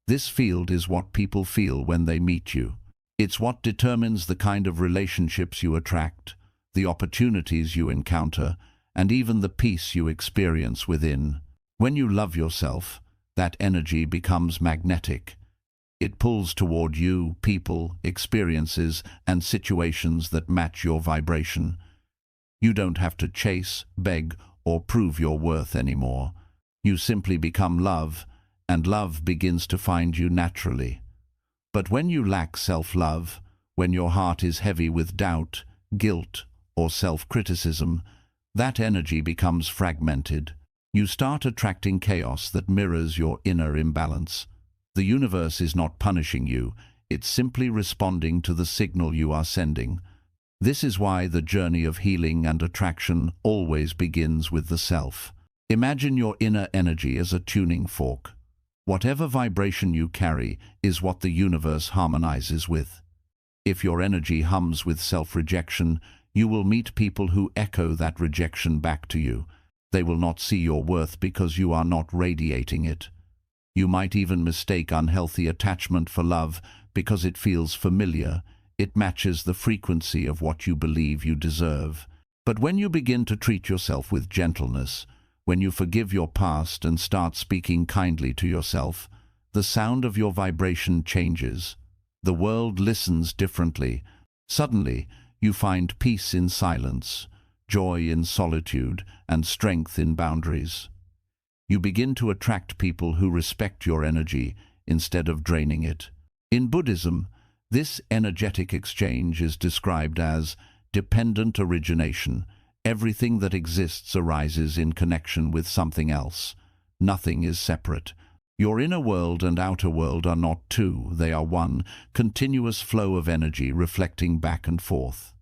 This field is what people feel when they meet you. It's what determines the kind of relationships you attract, the opportunities you encounter, and even the peace you experience within. When you love yourself, that energy becomes magnetic. It pulls toward you people, experiences, and situations that match your vibration. You don't have to chase, beg, or prove your worth anymore. You simply become love, and love begins to find you naturally. But when you lack self-love, when your heart is heavy with doubt, guilt, or self-criticism, that energy becomes fragmented. You start attracting chaos that mirrors your inner imbalance. The universe is not punishing you, it's simply responding to the signal you are sending. This is why the journey of healing and attraction always begins with the self. Imagine your inner energy as a tuning fork. Whatever vibration you carry is what the universe harmonizes with. If your energy hums with self-rejection, you will meet people who echo that rejection back to you. They will not see your worth because you are not radiating it. You might even mistake unhealthy attachment for love because it feels familiar. It matches the frequency of what you believe you deserve. But when you begin to treat yourself with gentleness, when you forgive your past and start speaking kindly to yourself, the sound of your vibration changes. The world listens differently. Suddenly, you find peace in silence, joy in solitude, and strength in boundaries. You begin to attract people who respect your energy instead of draining it. In Buddhism, this energetic exchange is described as dependent origination. Everything that exists arises in connection with something else. Nothing is separate. Your inner world and outer world are not two, they are one, continuous flow of energy reflecting back and forth.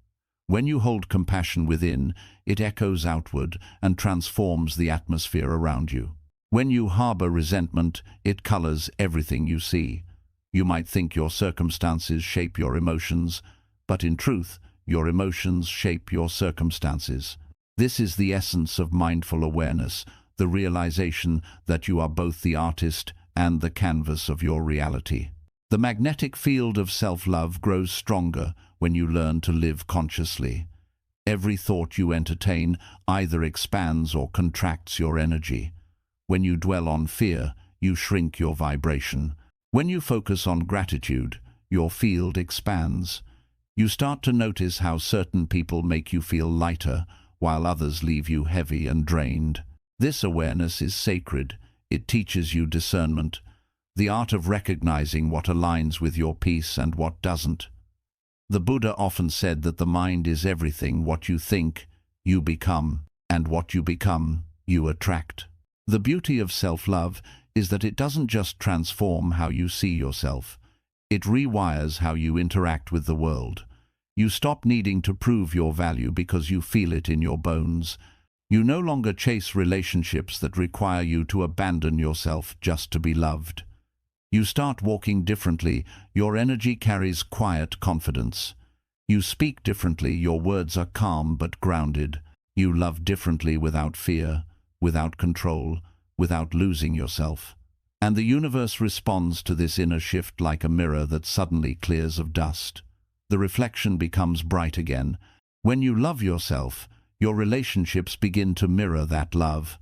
When you hold compassion within, it echoes outward and transforms the atmosphere around you. When you harbor resentment, it colors everything you see. You might think your circumstances shape your emotions, but in truth, your emotions shape your circumstances. This is the essence of mindful awareness, the realization that you are both the artist and the canvas of your reality. The magnetic field of self-love grows stronger when you learn to live consciously. Every thought you entertain either expands or contracts your energy. When you dwell on fear, you shrink your vibration. When you focus on gratitude, your field expands. You start to notice how certain people make you feel lighter, while others leave you heavy and drained. This awareness is sacred. It teaches you discernment, the art of recognizing what aligns with your peace and what doesn't. The Buddha often said that the mind is everything. What you think, you become. and what you become, you attract. The beauty of self-love is that it doesn't just transform how you see yourself. It rewires how you interact with the world. You stop needing to prove your value because you feel it in your bones. You no longer chase relationships that require you to abandon yourself just to be loved. You start walking differently. Your energy carries quiet confidence. You speak differently. Your words are calm but grounded. You love differently without fear, without control, without losing yourself. And the universe responds to this inner shift like a mirror that suddenly clears of dust. The reflection becomes bright again. When you love yourself, your relationships begin to mirror that love.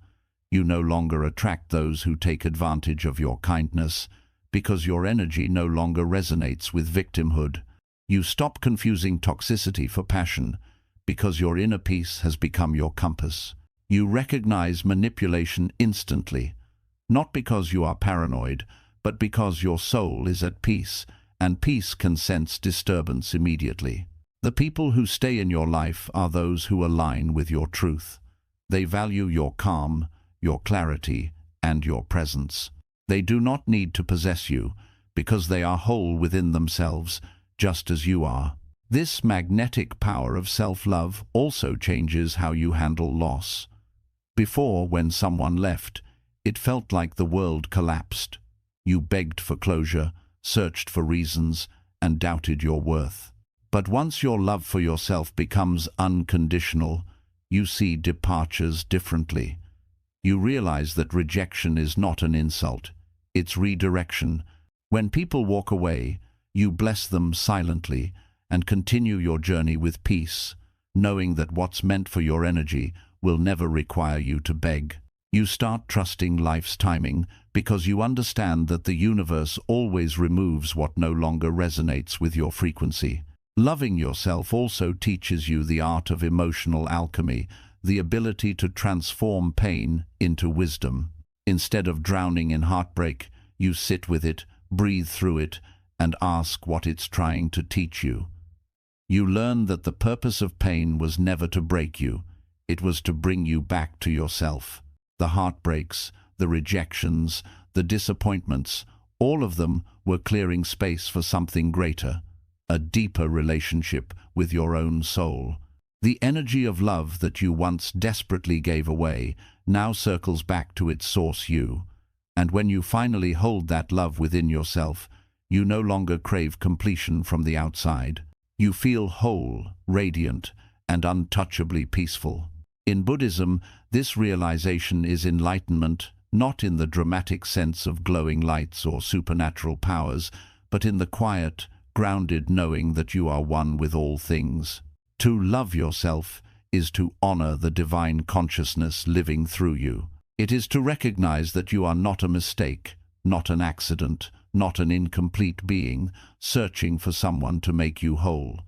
You no longer attract those who take advantage of your kindness, because your energy no longer resonates with victimhood. You stop confusing toxicity for passion, because your inner peace has become your compass. You recognize manipulation instantly, not because you are paranoid, but because your soul is at peace, and peace can sense disturbance immediately. The people who stay in your life are those who align with your truth. They value your calm, your clarity, and your presence. They do not need to possess you, because they are whole within themselves, just as you are. This magnetic power of self-love also changes how you handle loss. Before, when someone left, it felt like the world collapsed. You begged for closure, searched for reasons, and doubted your worth. But once your love for yourself becomes unconditional, you see departures differently. You realize that rejection is not an insult, it's redirection. When people walk away, you bless them silently and continue your journey with peace, knowing that what's meant for your energy will never require you to beg. You start trusting life's timing because you understand that the universe always removes what no longer resonates with your frequency. Loving yourself also teaches you the art of emotional alchemy, the ability to transform pain into wisdom. Instead of drowning in heartbreak, you sit with it, breathe through it, and ask what it's trying to teach you. You learn that the purpose of pain was never to break you, it was to bring you back to yourself. The heartbreaks, the rejections, the disappointments, all of them were clearing space for something greater, a deeper relationship with your own soul. The energy of love that you once desperately gave away now circles back to its source, you. And when you finally hold that love within yourself, you no longer crave completion from the outside. You feel whole, radiant, and untouchably peaceful. In Buddhism, this realization is enlightenment, not in the dramatic sense of glowing lights or supernatural powers, but in the quiet, grounded knowing that you are one with all things. To love yourself is to honor the divine consciousness living through you. It is to recognize that you are not a mistake, not an accident, not an incomplete being, searching for someone to make you whole.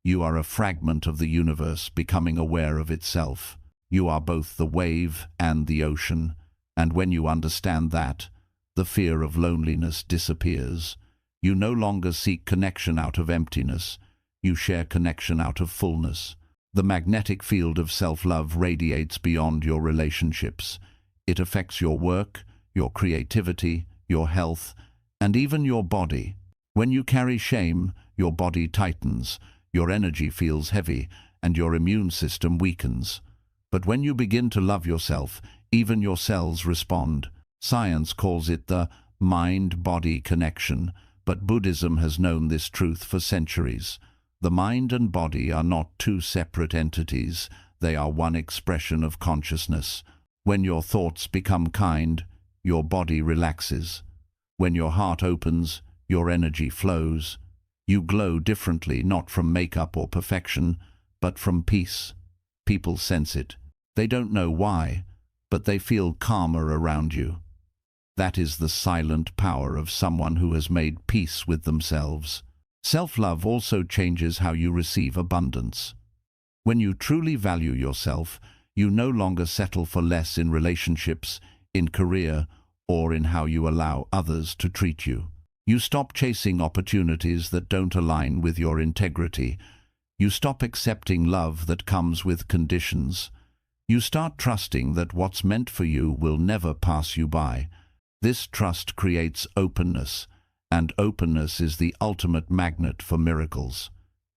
You are a fragment of the universe becoming aware of itself. You are both the wave and the ocean, and when you understand that, the fear of loneliness disappears. You no longer seek connection out of emptiness. You share connection out of fullness. The magnetic field of self-love radiates beyond your relationships. It affects your work, your creativity, your health, and even your body. When you carry shame, your body tightens, your energy feels heavy, and your immune system weakens. But when you begin to love yourself, even your cells respond. Science calls it the mind-body connection, but Buddhism has known this truth for centuries. The mind and body are not two separate entities, they are one expression of consciousness. When your thoughts become kind, your body relaxes. When your heart opens, your energy flows. You glow differently, not from makeup or perfection, but from peace. People sense it. They don't know why, but they feel calmer around you. That is the silent power of someone who has made peace with themselves. Self-love also changes how you receive abundance. When you truly value yourself, you no longer settle for less in relationships, in career, or in how you allow others to treat you. You stop chasing opportunities that don't align with your integrity. You stop accepting love that comes with conditions. You start trusting that what's meant for you will never pass you by. This trust creates openness, and openness is the ultimate magnet for miracles.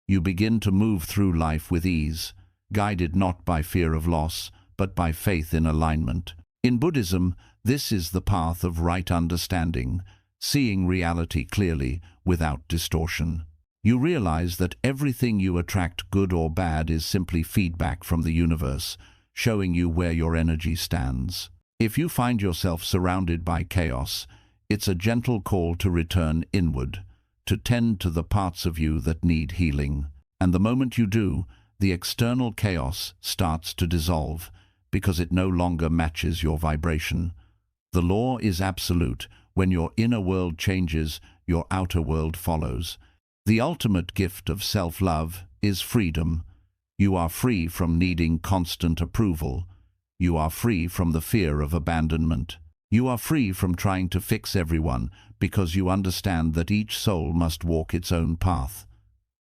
You begin to move through life with ease, guided not by fear of loss, but by faith in alignment. In Buddhism, this is the path of right understanding, seeing reality clearly without distortion. You realize that everything you attract, good or bad, is simply feedback from the universe, showing you where your energy stands. If you find yourself surrounded by chaos, it's a gentle call to return inward, to tend to the parts of you that need healing. And the moment you do, the external chaos starts to dissolve, because it no longer matches your vibration. The law is absolute. When your inner world changes, your outer world follows. The ultimate gift of self-love is freedom. You are free from needing constant approval. You are free from the fear of abandonment. You are free from trying to fix everyone, because you understand that each soul must walk its own path.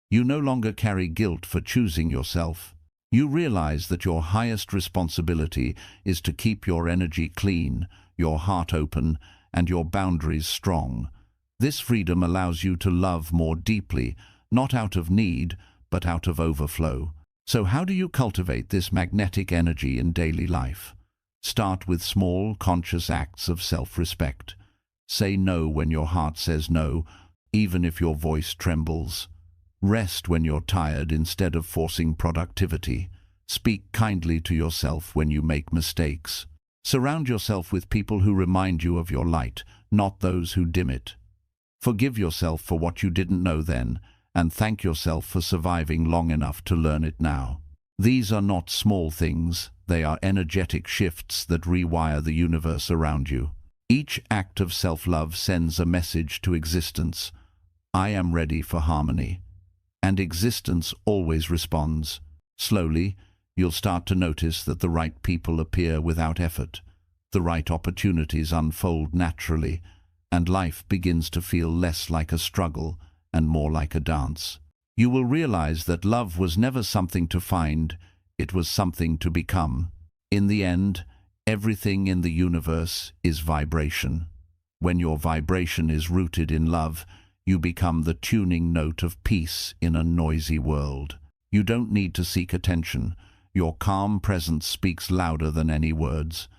You no longer carry guilt for choosing yourself. You realize that your highest responsibility is to keep your energy clean, your heart open, and your boundaries strong. This freedom allows you to love more deeply, not out of need, but out of overflow. So how do you cultivate this magnetic energy in daily life? Start with small, conscious acts of self-respect. Say no when your heart says no, even if your voice trembles. Rest when you're tired instead of forcing productivity. Speak kindly to yourself when you make mistakes. Surround yourself with people who remind you of your light, not those who dim it. Forgive yourself for what you didn't know then, and thank yourself for surviving long enough to learn it now. These are not small things, they are energetic shifts that rewire the universe around you. Each act of self-love sends a message to existence. I am ready for harmony. And existence always responds. Slowly, you'll start to notice that the right people appear without effort. The right opportunities unfold naturally, and life begins to feel less like a struggle and more like a dance. You will realize that love was never something to find, it was something to become. In the end, everything in the universe is vibration. When your vibration is rooted in love, you become the tuning note of peace in a noisy world. You don't need to seek attention. Your calm presence speaks louder than any words.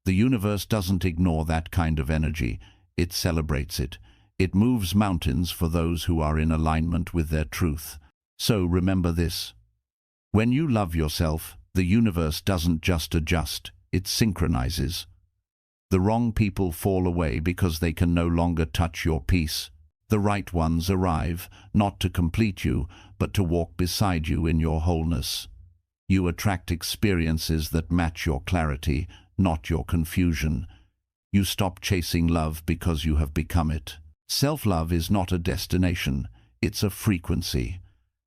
The universe doesn't ignore that kind of energy. It celebrates it. It moves mountains for those who are in alignment with their truth. So remember this. When you love yourself, the universe doesn't just adjust, it synchronizes. The wrong people fall away because they can no longer touch your peace. The right ones arrive, not to complete you, but to walk beside you in your wholeness. You attract experiences that match your clarity, not your confusion. You stop chasing love because you have become it. Self-love is not a destination, it's a frequency.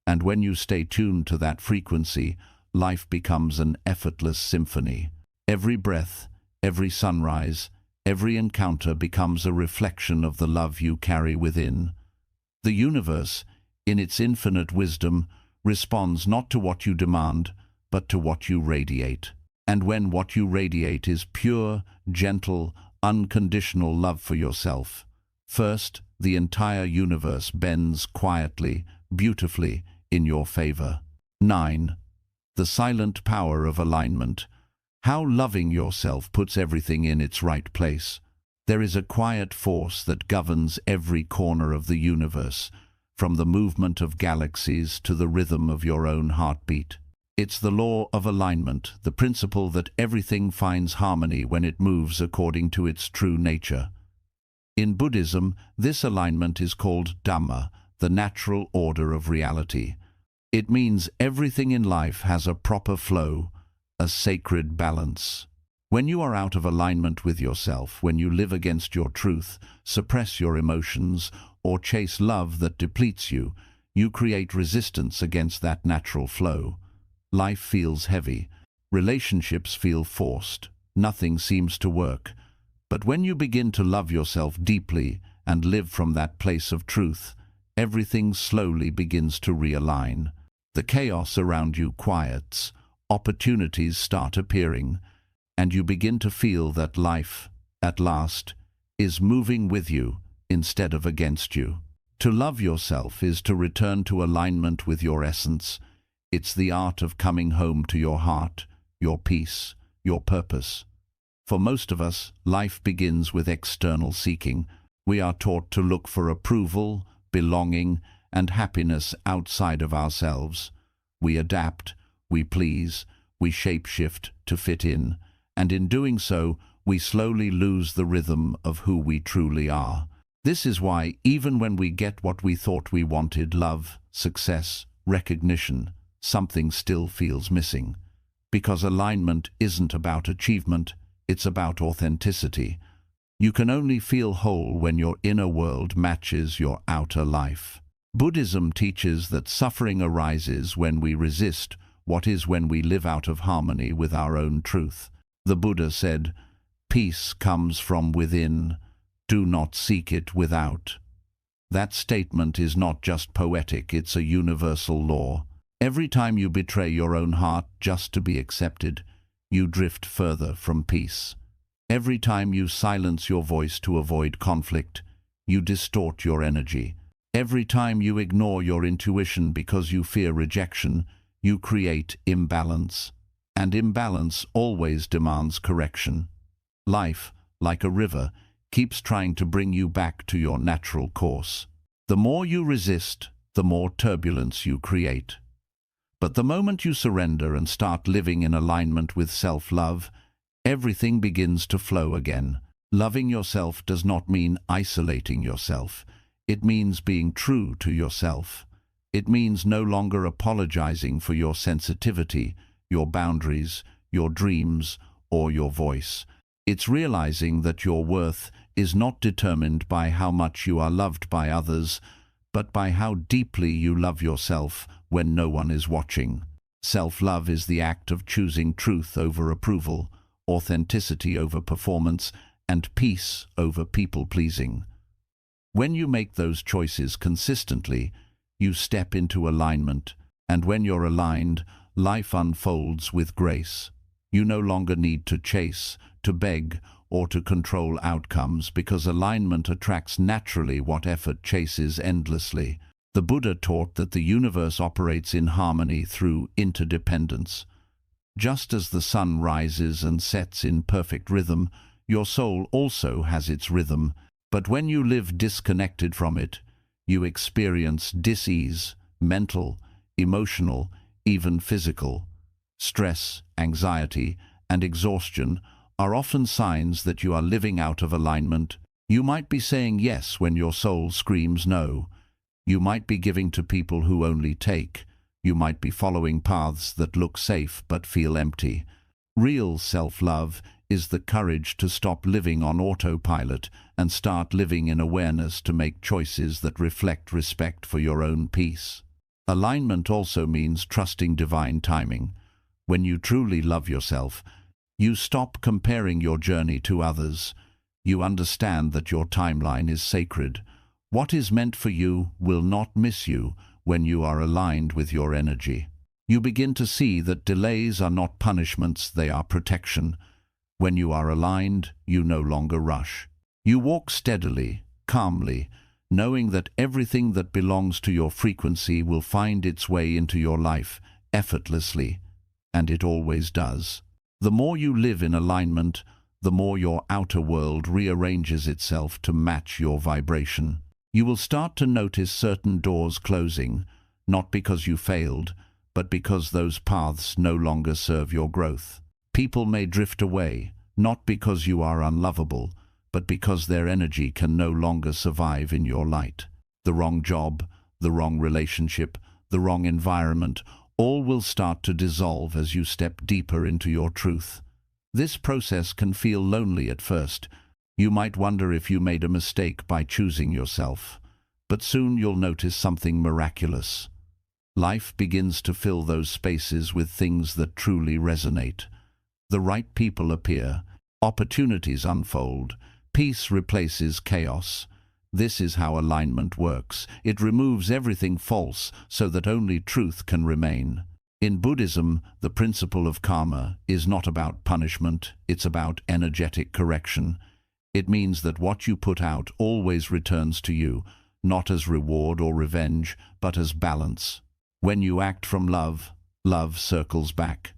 And when you stay tuned to that frequency, life becomes an effortless symphony. Every breath, every sunrise, every encounter becomes a reflection of the love you carry within. The universe, in its infinite wisdom, responds not to what you demand, but to what you radiate. And when what you radiate is pure, gentle, unconditional love for yourself, first, the entire universe bends quietly, beautifully, in your favor. 9. The silent power of alignment. How loving yourself puts everything in its right place. There is a quiet force that governs every corner of the universe, from the movement of galaxies to the rhythm of your own heartbeat. It's the law of alignment, the principle that everything finds harmony when it moves according to its true nature. In Buddhism, this alignment is called Dhamma, the natural order of reality. It means everything in life has a proper flow, a sacred balance. When you are out of alignment with yourself, when you live against your truth, suppress your emotions, or chase love that depletes you, you create resistance against that natural flow. Life feels heavy. Relationships feel forced. Nothing seems to work. But when you begin to love yourself deeply and live from that place of truth, everything slowly begins to realign. The chaos around you quiets. opportunities start appearing, and you begin to feel that life, at last, is moving with you instead of against you. To love yourself is to return to alignment with your essence. It's the art of coming home to your heart, your peace, your purpose. For most of us, life begins with external seeking. We are taught to look for approval, belonging, and happiness outside of ourselves. We adapt, we please, we shape-shift to fit in, and in doing so, we slowly lose the rhythm of who we truly are. This is why, even when we get what we thought we wanted, love, success, recognition, something still feels missing. Because alignment isn't about achievement, it's about authenticity. You can only feel whole when your inner world matches your outer life. Buddhism teaches that suffering arises when we resist what is when we live out of harmony with our own truth. The Buddha said, "Peace comes from within. Do not seek it without." That statement is not just poetic, it's a universal law. Every time you betray your own heart just to be accepted, you drift further from peace. Every time you silence your voice to avoid conflict, you distort your energy. Every time you ignore your intuition because you fear rejection, you create imbalance. And imbalance always demands correction. Life, like a river, keeps trying to bring you back to your natural course. The more you resist, the more turbulence you create. But the moment you surrender and start living in alignment with self-love, everything begins to flow again. Loving yourself does not mean isolating yourself. It means being true to yourself. It means no longer apologizing for your sensitivity, your boundaries, your dreams, or your voice. It's realizing that your worth is not determined by how much you are loved by others, but by how deeply you love yourself when no one is watching. Self-love is the act of choosing truth over approval, authenticity over performance, and peace over people-pleasing. When you make those choices consistently, you step into alignment, and when you're aligned, life unfolds with grace. You no longer need to chase, to beg, or to control outcomes, because alignment attracts naturally what effort chases endlessly. The Buddha taught that the universe operates in harmony through interdependence. Just as the sun rises and sets in perfect rhythm, your soul also has its rhythm, but when you live disconnected from it, you experience dis-ease, mental, emotional, even physical. Stress, anxiety, and exhaustion are often signs that you are living out of alignment. You might be saying yes when your soul screams no. You might be giving to people who only take. You might be following paths that look safe but feel empty. Real self-love is the courage to stop living on autopilot and start living in awareness, to make choices that reflect respect for your own peace. Alignment also means trusting divine timing. When you truly love yourself, you stop comparing your journey to others. You understand that your timeline is sacred. What is meant for you will not miss you when you are aligned with your energy. You begin to see that delays are not punishments, they are protection. When you are aligned, you no longer rush. You walk steadily, calmly, knowing that everything that belongs to your frequency will find its way into your life effortlessly, and it always does. The more you live in alignment, the more your outer world rearranges itself to match your vibration. You will start to notice certain doors closing, not because you failed, but because those paths no longer serve your growth. People may drift away, not because you are unlovable, but because their energy can no longer survive in your light. The wrong job, the wrong relationship, the wrong environment, all will start to dissolve as you step deeper into your truth. This process can feel lonely at first. You might wonder if you made a mistake by choosing yourself, but soon you'll notice something miraculous. Life begins to fill those spaces with things that truly resonate. The right people appear, opportunities unfold, peace replaces chaos. This is how alignment works. It removes everything false so that only truth can remain. In Buddhism, the principle of karma is not about punishment, it's about energetic correction. It means that what you put out always returns to you, not as reward or revenge, but as balance. When you act from love, love circles back.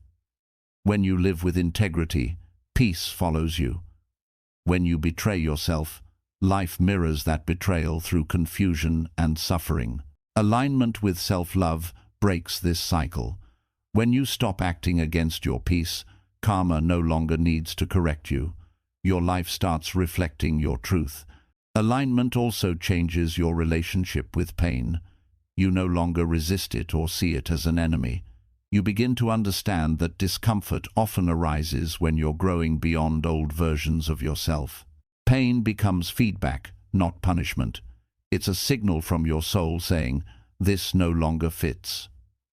When you live with integrity, peace follows you. When you betray yourself, life mirrors that betrayal through confusion and suffering. Alignment with self-love breaks this cycle. When you stop acting against your peace, karma no longer needs to correct you. Your life starts reflecting your truth. Alignment also changes your relationship with pain. You no longer resist it or see it as an enemy. You begin to understand that discomfort often arises when you're growing beyond old versions of yourself. Pain becomes feedback, not punishment. It's a signal from your soul saying, "This no longer fits."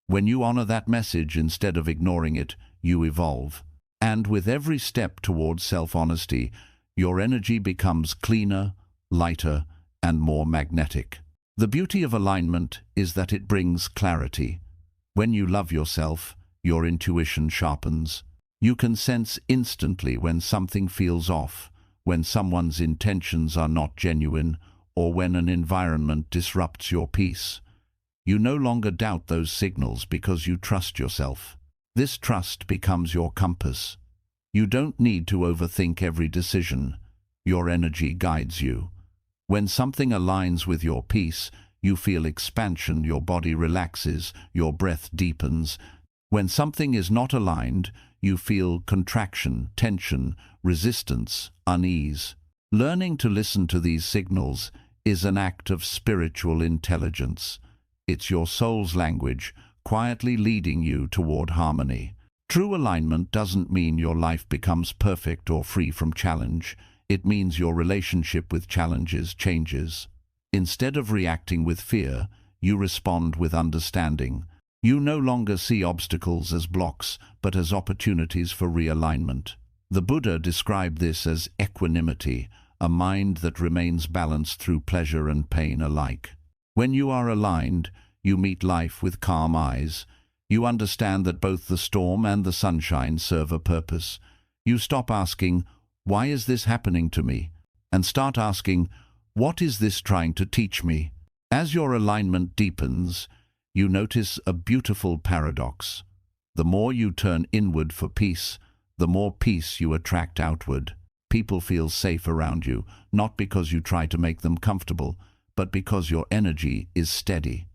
When you honor that message instead of ignoring it, you evolve. And with every step towards self-honesty, your energy becomes cleaner, lighter, and more magnetic. The beauty of alignment is that it brings clarity. When you love yourself, your intuition sharpens. You can sense instantly when something feels off, when someone's intentions are not genuine, or when an environment disrupts your peace. You no longer doubt those signals because you trust yourself. This trust becomes your compass. You don't need to overthink every decision. Your energy guides you. When something aligns with your peace, you feel expansion, your body relaxes, your breath deepens. When something is not aligned, you feel contraction, tension, resistance, unease. Learning to listen to these signals is an act of spiritual intelligence. It's your soul's language, quietly leading you toward harmony. True alignment doesn't mean your life becomes perfect or free from challenge. It means your relationship with challenges changes. Instead of reacting with fear, you respond with understanding. You no longer see obstacles as blocks, but as opportunities for realignment. The Buddha described this as equanimity, a mind that remains balanced through pleasure and pain alike. When you are aligned, you meet life with calm eyes. You understand that both the storm and the sunshine serve a purpose. You stop asking, "Why is this happening to me?" and start asking, "What is this trying to teach me?" As your alignment deepens, you notice a beautiful paradox. The more you turn inward for peace, the more peace you attract outward. People feel safe around you, not because you try to make them comfortable, but because your energy is steady.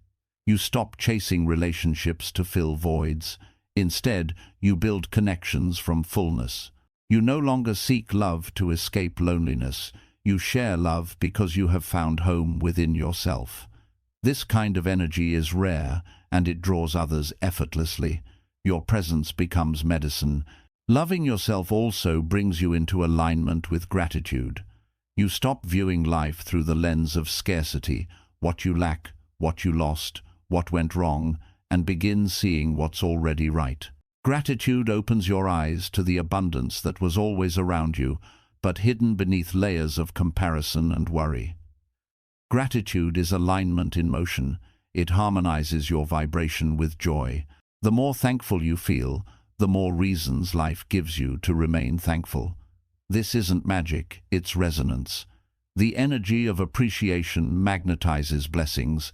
You stop chasing relationships to fill voids. Instead, you build connections from fullness. You no longer seek love to escape loneliness. You share love because you have found home within yourself. This kind of energy is rare, and it draws others effortlessly. Your presence becomes medicine. Loving yourself also brings you into alignment with gratitude. You stop viewing life through the lens of scarcity, what you lack, what you lost, what went wrong, and begin seeing what's already right. Gratitude opens your eyes to the abundance that was always around you, but hidden beneath layers of comparison and worry. Gratitude is alignment in motion. It harmonizes your vibration with joy. The more thankful you feel, the more reasons life gives you to remain thankful. This isn't magic, it's resonance. The energy of appreciation magnetizes blessings.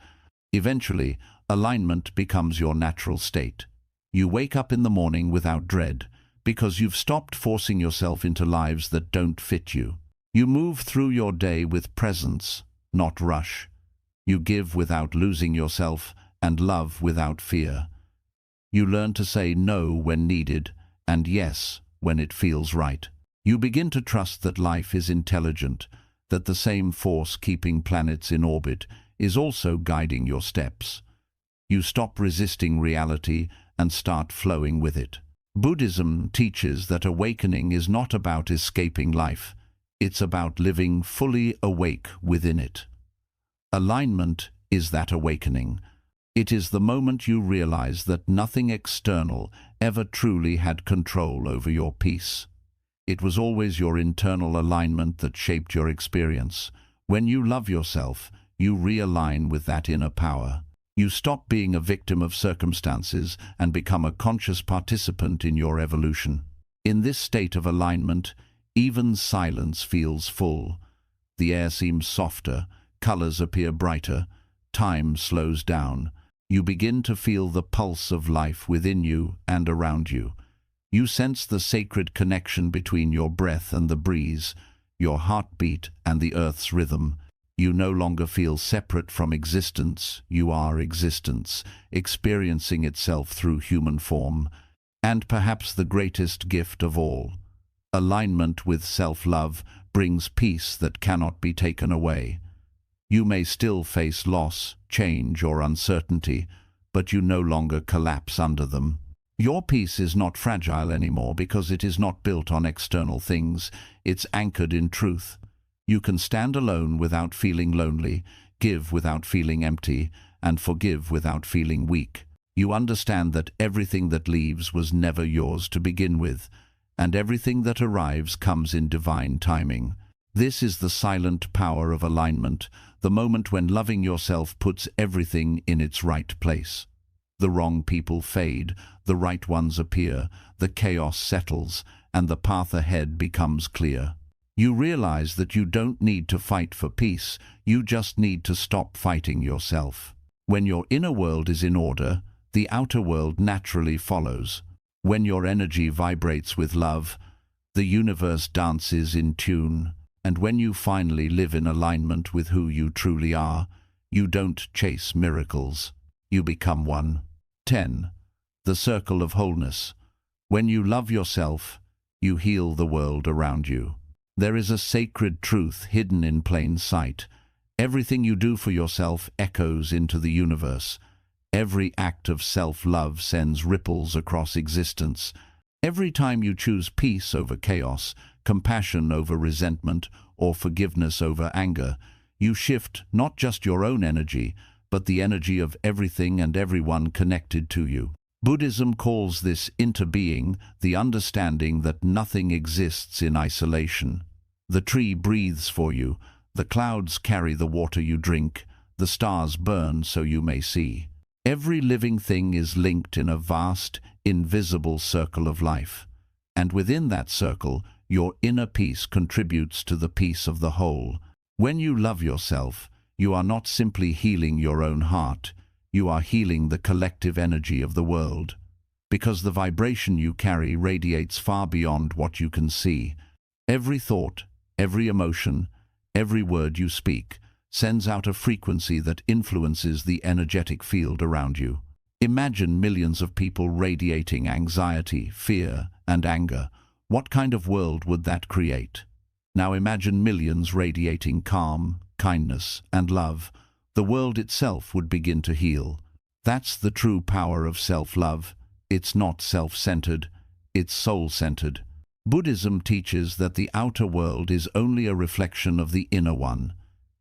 Eventually, alignment becomes your natural state. You wake up in the morning without dread, because you've stopped forcing yourself into lives that don't fit you. You move through your day with presence, not rush. You give without losing yourself and love without fear. You learn to say no when needed and yes when it feels right. You begin to trust that life is intelligent, that the same force keeping planets in orbit is also guiding your steps. You stop resisting reality and start flowing with it. Buddhism teaches that awakening is not about escaping life. It's about living fully awake within it. Alignment is that awakening. It is the moment you realize that nothing external ever truly had control over your peace. It was always your internal alignment that shaped your experience. When you love yourself, you realign with that inner power. You stop being a victim of circumstances and become a conscious participant in your evolution. In this state of alignment, even silence feels full. The air seems softer, colors appear brighter, time slows down. You begin to feel the pulse of life within you and around you. You sense the sacred connection between your breath and the breeze, your heartbeat and the earth's rhythm. You no longer feel separate from existence. You are existence, experiencing itself through human form. And perhaps the greatest gift of all, alignment with self-love brings peace that cannot be taken away. You may still face loss, change, or uncertainty, but you no longer collapse under them. Your peace is not fragile anymore because it is not built on external things. It's anchored in truth. You can stand alone without feeling lonely, give without feeling empty, and forgive without feeling weak. You understand that everything that leaves was never yours to begin with, and everything that arrives comes in divine timing. This is the silent power of alignment, the moment when loving yourself puts everything in its right place. The wrong people fade, the right ones appear, the chaos settles, and the path ahead becomes clear. You realize that you don't need to fight for peace, you just need to stop fighting yourself. When your inner world is in order, the outer world naturally follows. When your energy vibrates with love, the universe dances in tune. And when you finally live in alignment with who you truly are, you don't chase miracles. You become one. 10. The circle of wholeness. When you love yourself, you heal the world around you. There is a sacred truth hidden in plain sight. Everything you do for yourself echoes into the universe. Every act of self-love sends ripples across existence. Every time you choose peace over chaos, compassion over resentment, or forgiveness over anger, you shift not just your own energy, but the energy of everything and everyone connected to you. Buddhism calls this interbeing, the understanding that nothing exists in isolation. The tree breathes for you, the clouds carry the water you drink, the stars burn so you may see. Every living thing is linked in a vast, invisible circle of life. And within that circle, your inner peace contributes to the peace of the whole. When you love yourself, you are not simply healing your own heart, you are healing the collective energy of the world. Because the vibration you carry radiates far beyond what you can see. Every thought, every emotion, every word you speak sends out a frequency that influences the energetic field around you. Imagine millions of people radiating anxiety, fear, and anger. What kind of world would that create? Now imagine millions radiating calm, kindness, and love. The world itself would begin to heal. That's the true power of self-love. It's not self-centered, it's soul-centered. Buddhism teaches that the outer world is only a reflection of the inner one.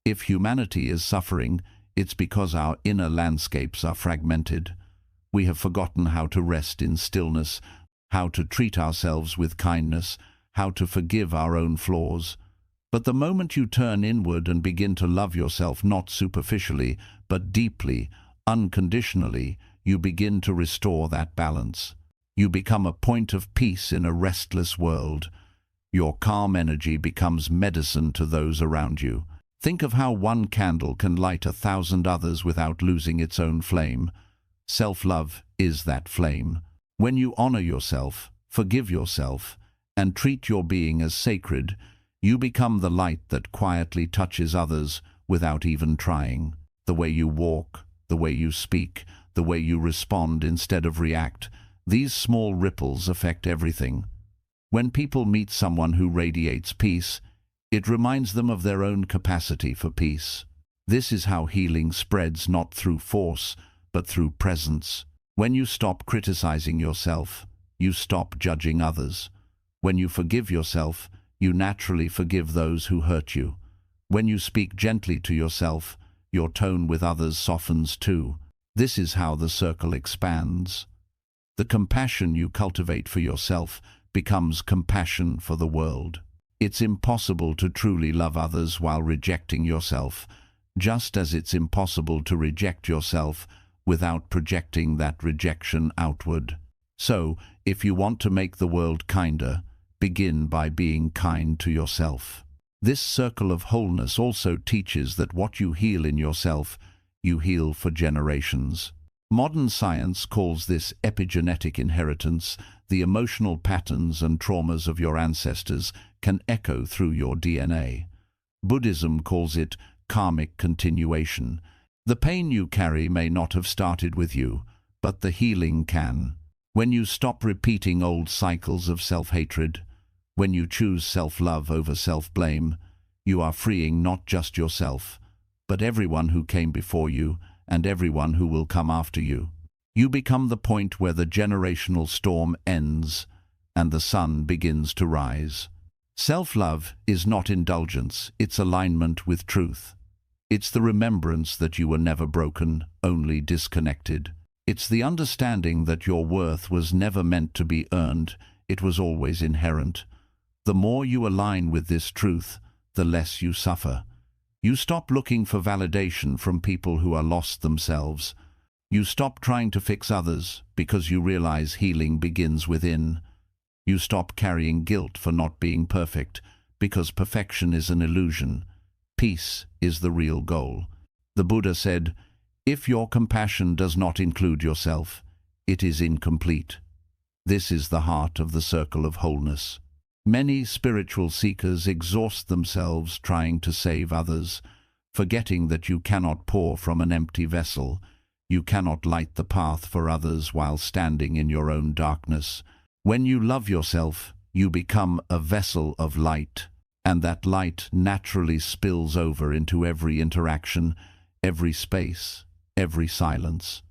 If humanity is suffering, it's because our inner landscapes are fragmented. We have forgotten how to rest in stillness, how to treat ourselves with kindness, how to forgive our own flaws. But the moment you turn inward and begin to love yourself not superficially, but deeply, unconditionally, you begin to restore that balance. You become a point of peace in a restless world. Your calm energy becomes medicine to those around you. Think of how one candle can light 1,000 others without losing its own flame. Self-love is that flame. When you honor yourself, forgive yourself, and treat your being as sacred, you become the light that quietly touches others without even trying. The way you walk, the way you speak, the way you respond instead of react, these small ripples affect everything. When people meet someone who radiates peace, it reminds them of their own capacity for peace. This is how healing spreads, not through force, but through presence. When you stop criticizing yourself, you stop judging others. When you forgive yourself, you naturally forgive those who hurt you. When you speak gently to yourself, your tone with others softens too. This is how the circle expands. The compassion you cultivate for yourself becomes compassion for the world. It's impossible to truly love others while rejecting yourself, just as it's impossible to reject yourself without projecting that rejection outward. So, if you want to make the world kinder, begin by being kind to yourself. This circle of wholeness also teaches that what you heal in yourself, you heal for generations. Modern science calls this epigenetic inheritance. The emotional patterns and traumas of your ancestors can echo through your DNA. Buddhism calls it karmic continuation. The pain you carry may not have started with you, but the healing can. When you stop repeating old cycles of self-hatred, when you choose self-love over self-blame, you are freeing not just yourself, but everyone who came before you and everyone who will come after you. You become the point where the generational storm ends and the sun begins to rise. Self-love is not indulgence, it's alignment with truth. It's the remembrance that you were never broken, only disconnected. It's the understanding that your worth was never meant to be earned, it was always inherent. The more you align with this truth, the less you suffer. You stop looking for validation from people who are lost themselves. You stop trying to fix others because you realize healing begins within. You stop carrying guilt for not being perfect because perfection is an illusion. Peace is the real goal. The Buddha said, "If your compassion does not include yourself, it is incomplete." This is the heart of the circle of wholeness. Many spiritual seekers exhaust themselves trying to save others, forgetting that you cannot pour from an empty vessel. You cannot light the path for others while standing in your own darkness. When you love yourself, you become a vessel of light, and that light naturally spills over into every interaction, every space, every silence.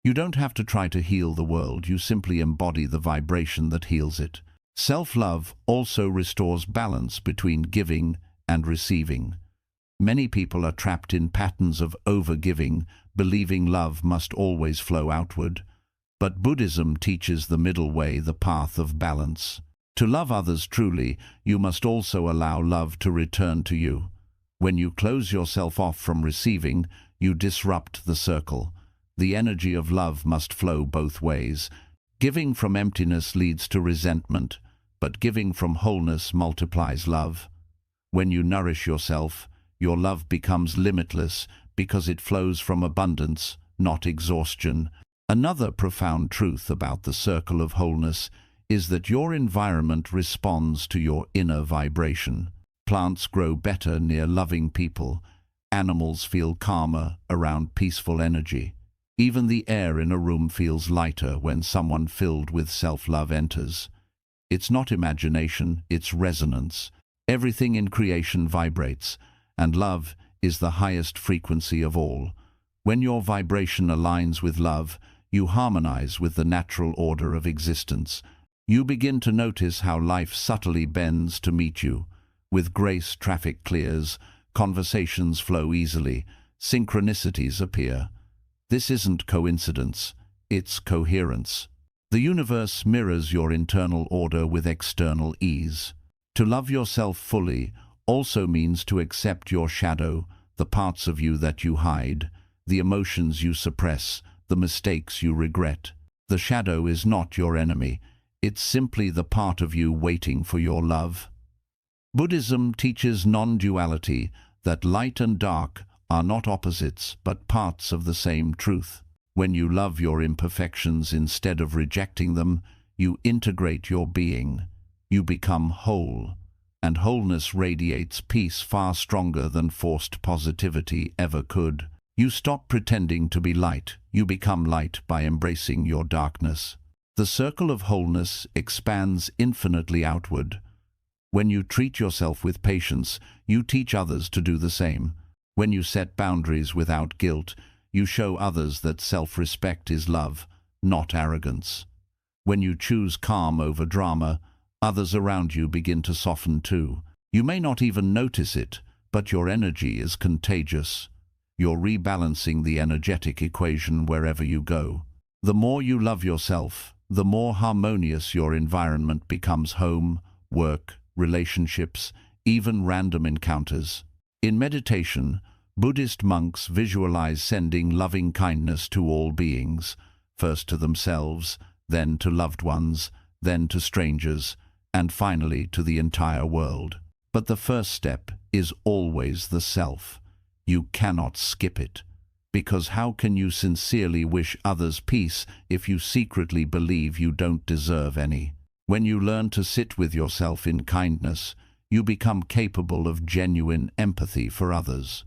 You don't have to try to heal the world, you simply embody the vibration that heals it. Self-love also restores balance between giving and receiving. Many people are trapped in patterns of over-giving, believing love must always flow outward. But Buddhism teaches the middle way, the path of balance. To love others truly, you must also allow love to return to you. When you close yourself off from receiving, you disrupt the circle. The energy of love must flow both ways. Giving from emptiness leads to resentment, but giving from wholeness multiplies love. When you nourish yourself, your love becomes limitless because it flows from abundance, not exhaustion. Another profound truth about the circle of wholeness is that your environment responds to your inner vibration. Plants grow better near loving people. Animals feel calmer around peaceful energy. Even the air in a room feels lighter when someone filled with self-love enters. It's not imagination, it's resonance. Everything in creation vibrates, and love is the highest frequency of all. When your vibration aligns with love, you harmonize with the natural order of existence. You begin to notice how life subtly bends to meet you. With grace, traffic clears, conversations flow easily, synchronicities appear. This isn't coincidence, it's coherence. The universe mirrors your internal order with external ease. To love yourself fully also means to accept your shadow, the parts of you that you hide, the emotions you suppress, the mistakes you regret. The shadow is not your enemy, it's simply the part of you waiting for your love. Buddhism teaches non-duality, that light and dark are not opposites but parts of the same truth. When you love your imperfections instead of rejecting them, you integrate your being. You become whole, and wholeness radiates peace far stronger than forced positivity ever could. You stop pretending to be light, you become light by embracing your darkness. The circle of wholeness expands infinitely outward. When you treat yourself with patience, you teach others to do the same. When you set boundaries without guilt, you show others that self-respect is love, not arrogance. When you choose calm over drama, others around you begin to soften too. You may not even notice it, but your energy is contagious. You're rebalancing the energetic equation wherever you go. The more you love yourself, the more harmonious your environment becomes: home, work, relationships, even random encounters. In meditation, Buddhist monks visualize sending loving kindness to all beings, first to themselves, then to loved ones, then to strangers, and finally to the entire world. But the first step is always the self. You cannot skip it, because how can you sincerely wish others peace if you secretly believe you don't deserve any? When you learn to sit with yourself in kindness, you become capable of genuine empathy for others.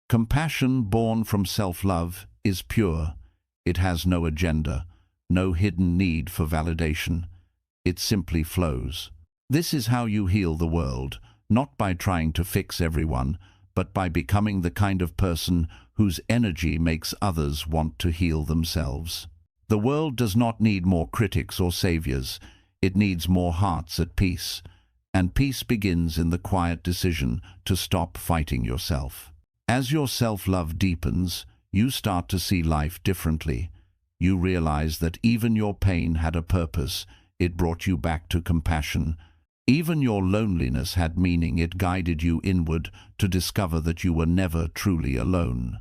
Compassion born from self-love is pure. It has no agenda, no hidden need for validation. It simply flows. This is how you heal the world, not by trying to fix everyone, but by becoming the kind of person whose energy makes others want to heal themselves. The world does not need more critics or saviors. It needs more hearts at peace. And peace begins in the quiet decision to stop fighting yourself. As your self-love deepens, you start to see life differently. You realize that even your pain had a purpose. It brought you back to compassion. Even your loneliness had meaning. It guided you inward to discover that you were never truly alone.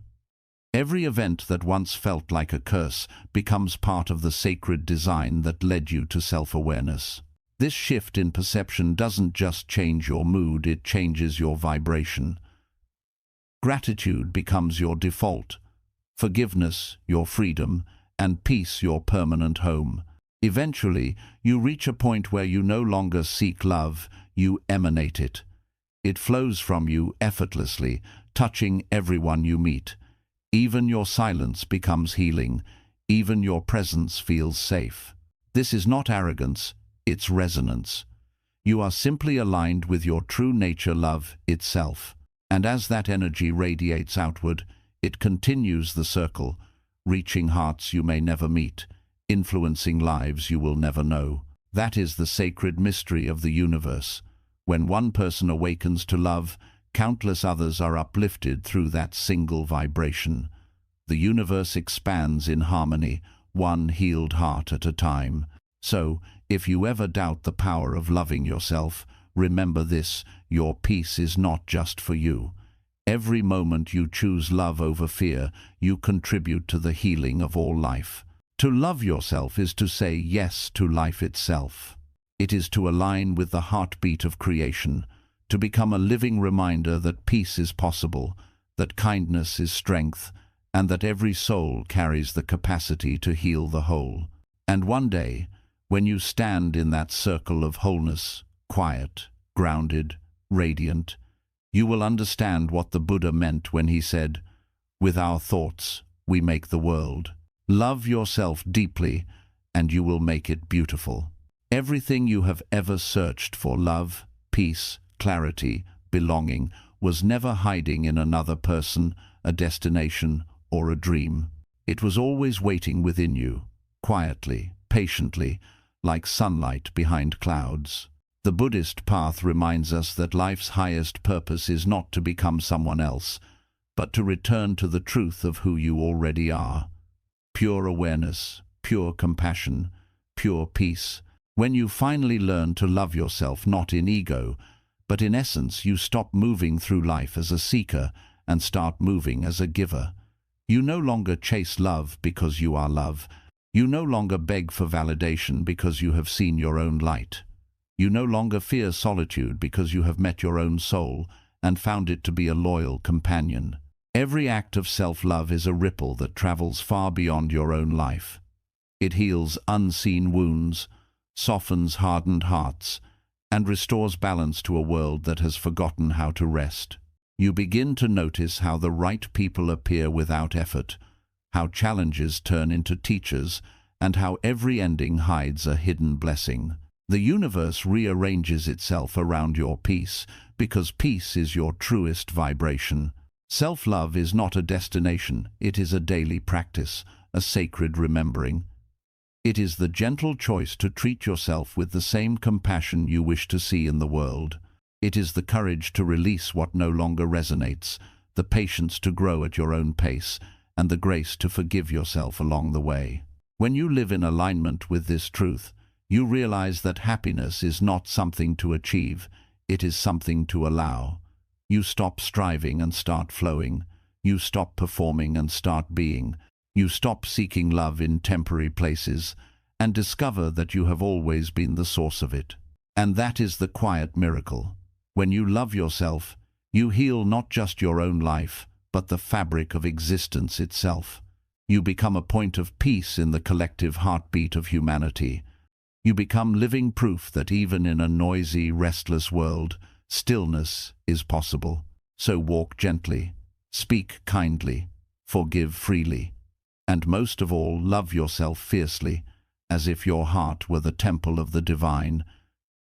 Every event that once felt like a curse becomes part of the sacred design that led you to self-awareness. This shift in perception doesn't just change your mood, it changes your vibration. Gratitude becomes your default, forgiveness your freedom, and peace your permanent home. Eventually, you reach a point where you no longer seek love, you emanate it. It flows from you effortlessly, touching everyone you meet. Even your silence becomes healing. Even your presence feels safe. This is not arrogance, it's resonance. You are simply aligned with your true nature, love itself. And as that energy radiates outward, it continues the circle, reaching hearts you may never meet, influencing lives you will never know. That is the sacred mystery of the universe. When one person awakens to love, countless others are uplifted through that single vibration. The universe expands in harmony, one healed heart at a time. So, if you ever doubt the power of loving yourself, remember this: your peace is not just for you. Every moment you choose love over fear, you contribute to the healing of all life. To love yourself is to say yes to life itself. It is to align with the heartbeat of creation, to become a living reminder that peace is possible, that kindness is strength, and that every soul carries the capacity to heal the whole. And one day, when you stand in that circle of wholeness, quiet, grounded, radiant, you will understand what the Buddha meant when he said, "With our thoughts, we make the world." Love yourself deeply, and you will make it beautiful. Everything you have ever searched for, love, peace, clarity, belonging, was never hiding in another person, a destination, or a dream. It was always waiting within you, quietly, patiently, like sunlight behind clouds. The Buddhist path reminds us that life's highest purpose is not to become someone else, but to return to the truth of who you already are. Pure awareness, pure compassion, pure peace. When you finally learn to love yourself not in ego, but in essence, you stop moving through life as a seeker and start moving as a giver. You no longer chase love because you are love. You no longer beg for validation because you have seen your own light. You no longer fear solitude because you have met your own soul and found it to be a loyal companion. Every act of self-love is a ripple that travels far beyond your own life. It heals unseen wounds, softens hardened hearts, and restores balance to a world that has forgotten how to rest. You begin to notice how the right people appear without effort, how challenges turn into teachers, and how every ending hides a hidden blessing. The universe rearranges itself around your peace, because peace is your truest vibration. Self-love is not a destination, it is a daily practice, a sacred remembering. It is the gentle choice to treat yourself with the same compassion you wish to see in the world. It is the courage to release what no longer resonates, the patience to grow at your own pace, and the grace to forgive yourself along the way. When you live in alignment with this truth, you realize that happiness is not something to achieve, it is something to allow. You stop striving and start flowing. You stop performing and start being. You stop seeking love in temporary places and discover that you have always been the source of it. And that is the quiet miracle. When you love yourself, you heal not just your own life, but the fabric of existence itself. You become a point of peace in the collective heartbeat of humanity. You become living proof that even in a noisy, restless world, stillness is possible. So walk gently, speak kindly, forgive freely, and most of all, love yourself fiercely, as if your heart were the temple of the divine,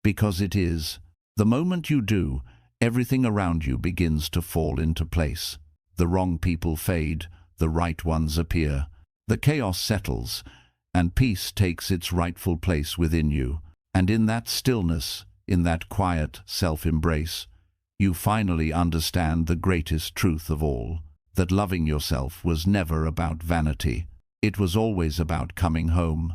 because it is. The moment you do, everything around you begins to fall into place. The wrong people fade, the right ones appear. The chaos settles, and peace takes its rightful place within you. And in that stillness, in that quiet self-embrace, you finally understand the greatest truth of all, that loving yourself was never about vanity. It was always about coming home.